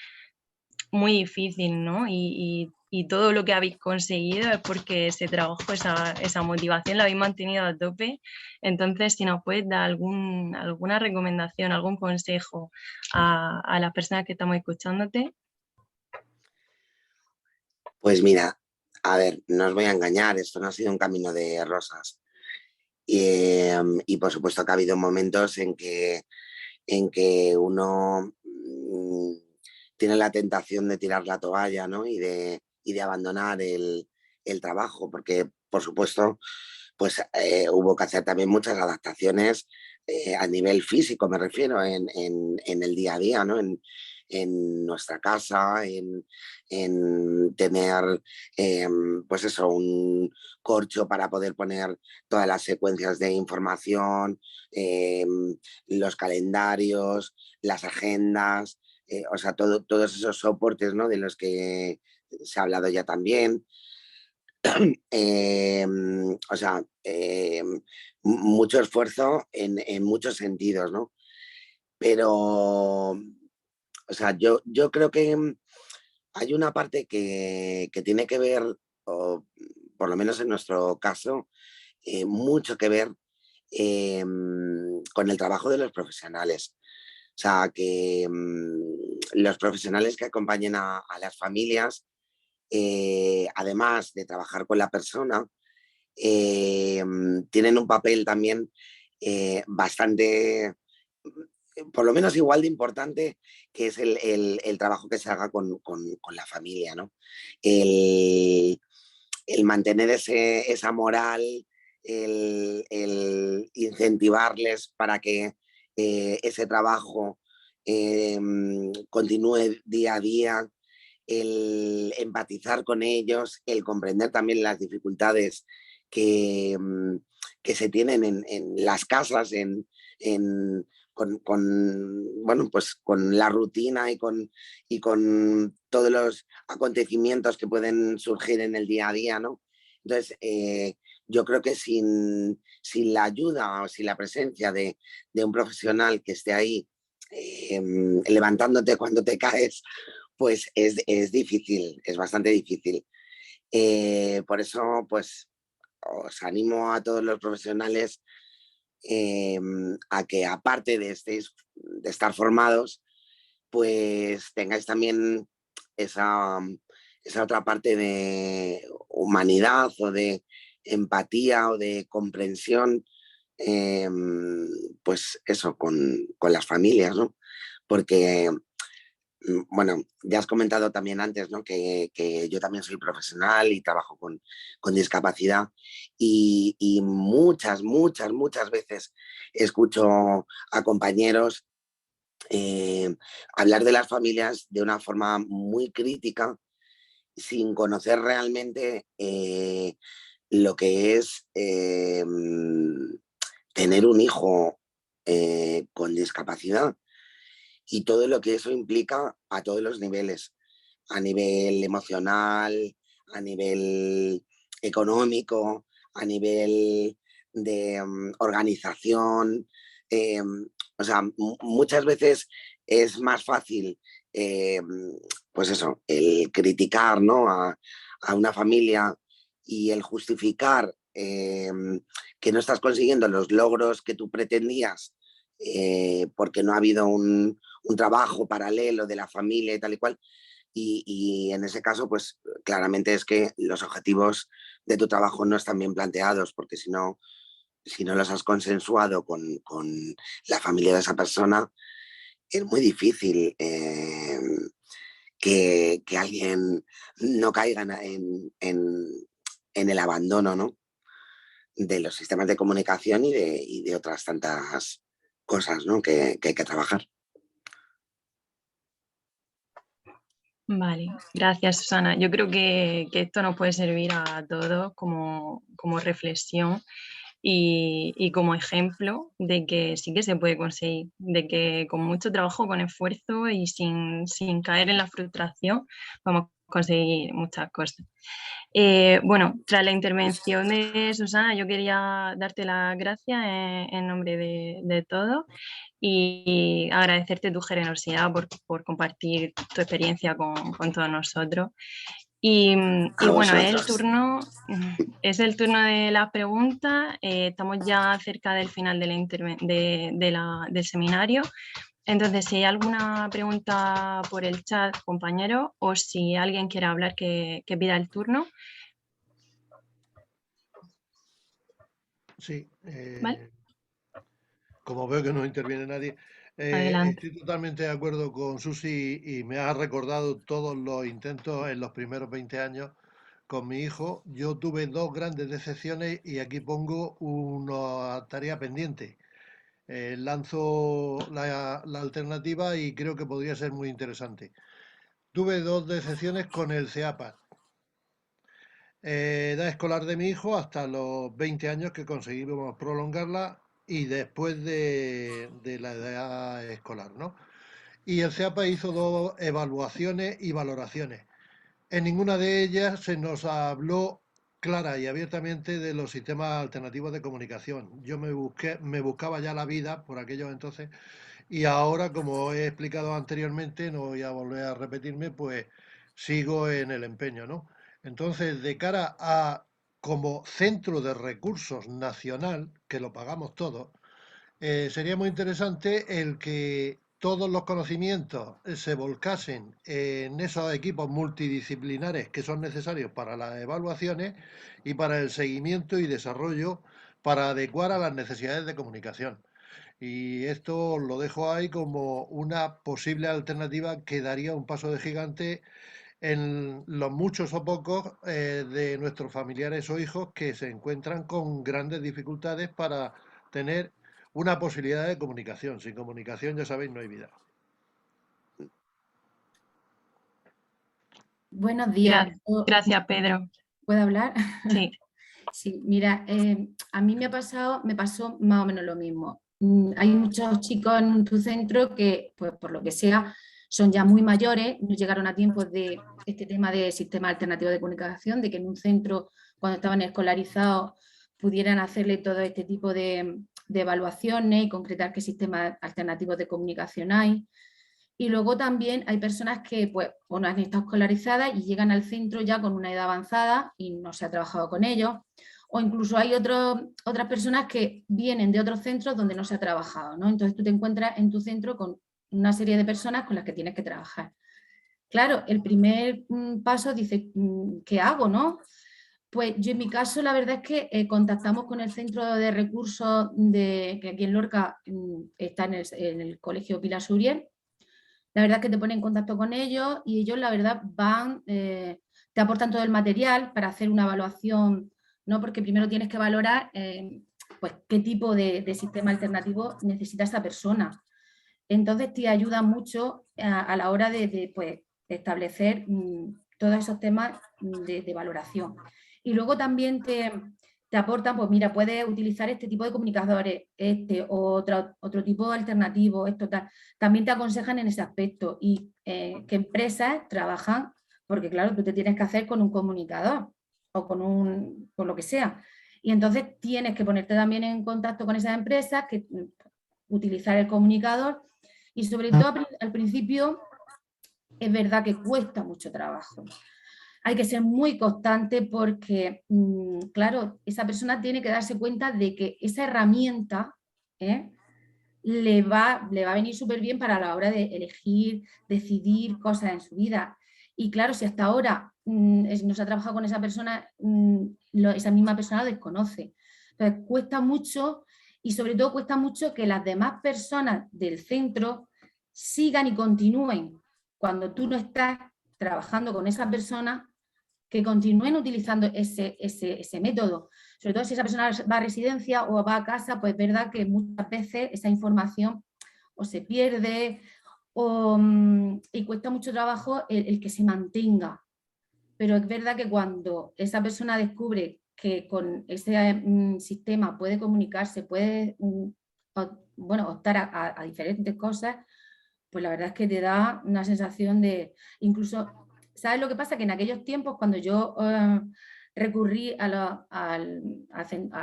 muy difícil, ¿no? Y todo lo que habéis conseguido es porque se trabajó esa motivación, la habéis mantenido a tope. Entonces, si nos puedes dar alguna recomendación, algún consejo a las personas que estamos escuchándote. Pues mira, a ver, no os voy a engañar, esto no ha sido un camino de rosas. Y por supuesto que ha habido momentos en que uno tiene la tentación de tirar la toalla, ¿no? y de abandonar el trabajo, porque por supuesto pues hubo que hacer también muchas adaptaciones a nivel físico, me refiero, en el día a día, ¿no? En nuestra casa, en tener pues eso, un corcho para poder poner todas las secuencias de información, los calendarios, las agendas, o sea, todos esos soportes, ¿no? De los que se ha hablado ya también. O sea, mucho esfuerzo en muchos sentidos, ¿no? Pero, o sea, yo creo que hay una parte que tiene que ver, o por lo menos en nuestro caso, mucho que ver con el trabajo de los profesionales. O sea, que los profesionales que acompañen a las familias, además de trabajar con la persona, tienen un papel también bastante, por lo menos igual de importante, que es el trabajo que se haga con la familia, ¿no? El mantener esa moral, el incentivarles para que ese trabajo continúe día a día, el empatizar con ellos, el comprender también las dificultades que se tienen en las casas, bueno, pues con la rutina y con todos los acontecimientos que pueden surgir en el día a día, ¿no? Entonces, yo creo que sin la ayuda o sin la presencia de un profesional que esté ahí levantándote cuando te caes, pues es difícil, es bastante difícil. Por eso, pues, os animo a todos los profesionales a que, aparte de estar formados, pues tengáis también esa otra parte de humanidad o de empatía o de comprensión, pues eso, con las familias, ¿no? Porque, bueno, ya has comentado también antes, ¿no? que yo también soy profesional y trabajo con discapacidad, y muchas veces escucho a compañeros hablar de las familias de una forma muy crítica, sin conocer realmente lo que es tener un hijo con discapacidad y todo lo que eso implica a todos los niveles, a nivel emocional, a nivel económico, a nivel de organización. O sea, muchas veces es más fácil, pues eso, el criticar, ¿no? a una familia y el justificar que no estás consiguiendo los logros que tú pretendías porque no ha habido un trabajo paralelo de la familia y tal y cual. Y en ese caso, pues claramente es que los objetivos de tu trabajo no están bien planteados, porque si no los has consensuado con la familia de esa persona, es muy difícil que alguien no caiga en el abandono, ¿no? De los sistemas de comunicación y de otras tantas cosas, ¿no? que hay que trabajar. Vale, gracias Susana. Yo creo que esto nos puede servir a todos como reflexión y como ejemplo de que sí que se puede conseguir, de que con mucho trabajo, con esfuerzo y sin caer en la frustración vamos a conseguir muchas cosas. Bueno, tras la intervención de Susana, yo quería darte las gracias en nombre de todos y agradecerte tu generosidad por compartir tu experiencia con todos nosotros. Y bueno, es el turno de las preguntas. Estamos ya cerca del final del seminario. Entonces, si hay alguna pregunta por el chat, compañeros, o si alguien quiere hablar, que pida el turno. Sí. ¿Vale? Como veo que no interviene nadie, Adelante. estoy totalmente de acuerdo con Susi y me ha recordado todos los intentos en los primeros 20 años con mi hijo. Yo tuve 2 grandes decepciones y aquí pongo una tarea pendiente. Lanzo la alternativa y creo que podría ser muy interesante. Tuve 2 decepciones con el CEAPAS. Edad escolar de mi hijo hasta los 20 años, que conseguimos prolongarla, y después de la edad escolar, ¿no? Y el CEAPA hizo 2 evaluaciones y valoraciones. En ninguna de ellas se nos habló clara y abiertamente de los sistemas alternativos de comunicación. Yo me buscaba ya la vida por aquellos entonces, y ahora, como he explicado anteriormente, no voy a volver a repetirme, pues sigo en el empeño, ¿no? Entonces, de cara a como centro de recursos nacional, que lo pagamos todos, sería muy interesante el que todos los conocimientos se volcasen en esos equipos multidisciplinares que son necesarios para las evaluaciones y para el seguimiento y desarrollo para adecuar a las necesidades de comunicación. Y esto lo dejo ahí como una posible alternativa que daría un paso de gigante en los muchos o pocos de nuestros familiares o hijos que se encuentran con grandes dificultades para tener una posibilidad de comunicación. Sin comunicación, ya sabéis, no hay vida. Buenos días. Gracias, Pedro. ¿Puedo hablar? Sí. Sí, mira, a mí me pasó más o menos lo mismo. Hay muchos chicos en tu centro que, pues por lo que sea, son ya muy mayores, no llegaron a tiempo de este tema de sistema alternativo de comunicación, de que en un centro, cuando estaban escolarizados, pudieran hacerle todo este tipo de evaluaciones y concretar qué sistemas alternativos de comunicación hay. Y luego también hay personas que pues, o no han estado escolarizadas y llegan al centro ya con una edad avanzada y no se ha trabajado con ellos. O incluso hay otras personas que vienen de otros centros donde no se ha trabajado, ¿no? Entonces tú te encuentras en tu centro con una serie de personas con las que tienes que trabajar. Claro, el primer paso dice, ¿qué hago, no? Pues yo en mi caso la verdad es que contactamos con el centro de recursos que aquí en Lorca está en el colegio Pilar Suriel. La verdad es que te ponen en contacto con ellos y ellos la verdad te aportan todo el material para hacer una evaluación, ¿no? Porque primero tienes que valorar pues, qué tipo de sistema alternativo necesita esa persona. Entonces te ayuda mucho a la hora de pues, establecer todos esos temas de valoración. Y luego también te aportan, pues mira, puedes utilizar este tipo de comunicadores, otro tipo alternativo, esto tal. También te aconsejan en ese aspecto y qué empresas trabajan, porque claro, tú te tienes que hacer con un comunicador o con lo que sea. Y entonces tienes que ponerte también en contacto con esas empresas, utilizar el comunicador y sobre todo al principio es verdad que cuesta mucho trabajo. Hay que ser muy constante porque, claro, esa persona tiene que darse cuenta de que esa herramienta le va a venir súper bien para la hora de elegir, decidir cosas en su vida. Y claro, si hasta ahora no se ha trabajado con esa persona, esa misma persona lo desconoce. Entonces cuesta mucho y sobre todo cuesta mucho que las demás personas del centro sigan y continúen cuando tú no estás trabajando con esa persona, que continúen utilizando ese método. Sobre todo si esa persona va a residencia o va a casa, pues es verdad que muchas veces esa información o se pierde y cuesta mucho trabajo el que se mantenga. Pero es verdad que cuando esa persona descubre que con ese sistema puede comunicarse, puede optar a diferentes cosas, pues la verdad es que te da una sensación de, incluso ¿sabes lo que pasa? Que en aquellos tiempos, cuando yo recurrí a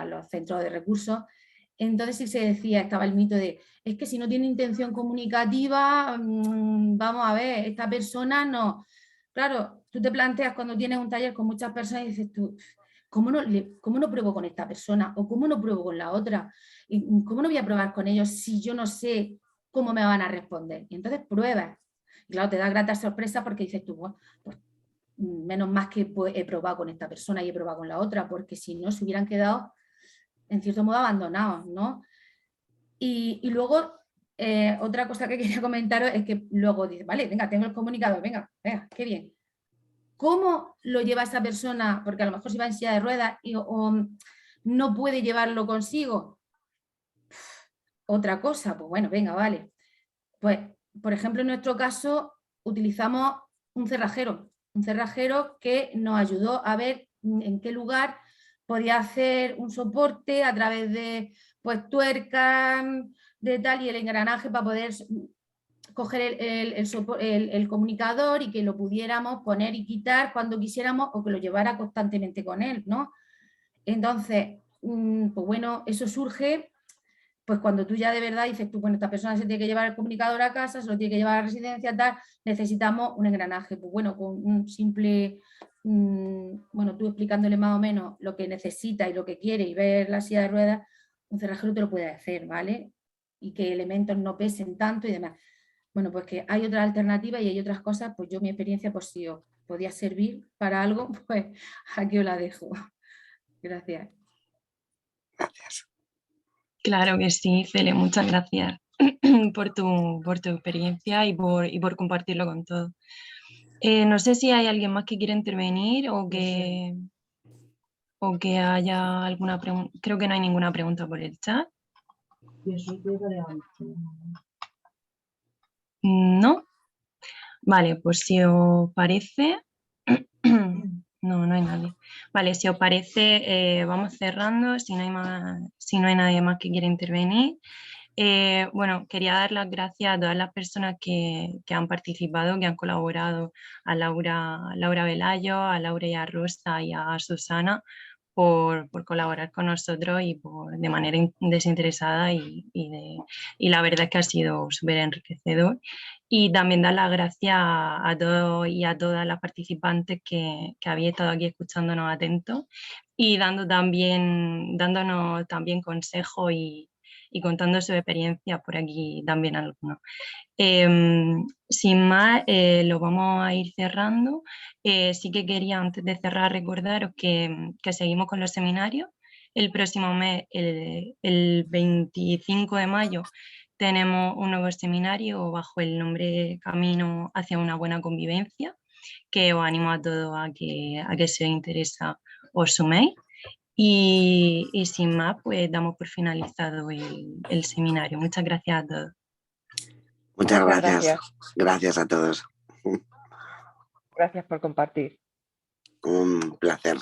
los centros de recursos, entonces sí se decía, estaba el mito de, es que si no tiene intención comunicativa, vamos a ver, esta persona no. Claro, tú te planteas cuando tienes un taller con muchas personas y dices tú, ¿cómo no pruebo con esta persona? ¿O cómo no pruebo con la otra? ¿Cómo no voy a probar con ellos si yo no sé cómo me van a responder? Y entonces pruebas. Y claro, te da grata sorpresa porque dices tú, bueno, pues menos más que he probado con esta persona y he probado con la otra, porque si no se hubieran quedado en cierto modo abandonados, ¿no? Y luego, otra cosa que quería comentaros es que luego dice, vale, venga, tengo el comunicador, venga, qué bien. ¿Cómo lo lleva esa persona? Porque a lo mejor si va en silla de ruedas o no puede llevarlo consigo. Otra cosa, pues bueno, venga, vale. Pues, por ejemplo, en nuestro caso utilizamos un cerrajero que nos ayudó a ver en qué lugar podía hacer un soporte a través de pues tuercas, de tal, y el engranaje para poder coger el comunicador y que lo pudiéramos poner y quitar cuando quisiéramos o que lo llevara constantemente con él, ¿no? Entonces, pues bueno, eso surge pues cuando tú ya de verdad dices tú, bueno, esta persona se tiene que llevar el comunicador a casa, se lo tiene que llevar a la residencia, tal, necesitamos un engranaje. Pues bueno, con un simple, bueno, tú explicándole más o menos lo que necesita y lo que quiere y ver la silla de ruedas, un cerrajero te lo puede hacer, ¿vale? Y que elementos no pesen tanto y demás. Bueno, pues que hay otras alternativas y hay otras cosas, pues yo mi experiencia, pues si os podía servir para algo, pues aquí os la dejo. Gracias. Gracias. Claro que sí, Cele, muchas gracias por tu experiencia y por compartirlo con todos. No sé si hay alguien más que quiera intervenir o que haya alguna pregunta. Creo que no hay ninguna pregunta por el chat. ¿No? Vale, pues si os parece... No hay nadie. Vale, si os parece, vamos cerrando, si no hay nadie más que quiera intervenir. Bueno, quería dar las gracias a todas las personas que han participado, que han colaborado, a Laura Velayo, a Laura Rosa y a Susana por colaborar con nosotros y de manera desinteresada y la verdad es que ha sido súper enriquecedor. Y también dar las gracias a todos y a todas las participantes que habéis estado aquí escuchándonos atentos y dándonos también consejos y contando su experiencia por aquí también algunos. Sin más, lo vamos a ir cerrando. Sí que quería antes de cerrar recordaros que seguimos con los seminarios. El próximo mes, el 25 de mayo, tenemos un nuevo seminario bajo el nombre Camino hacia una buena convivencia, que os animo a todos a que si os interesa os suméis. Y sin más, pues damos por finalizado el seminario. Muchas gracias a todos. Muchas gracias. Gracias a todos. Gracias por compartir. Un placer.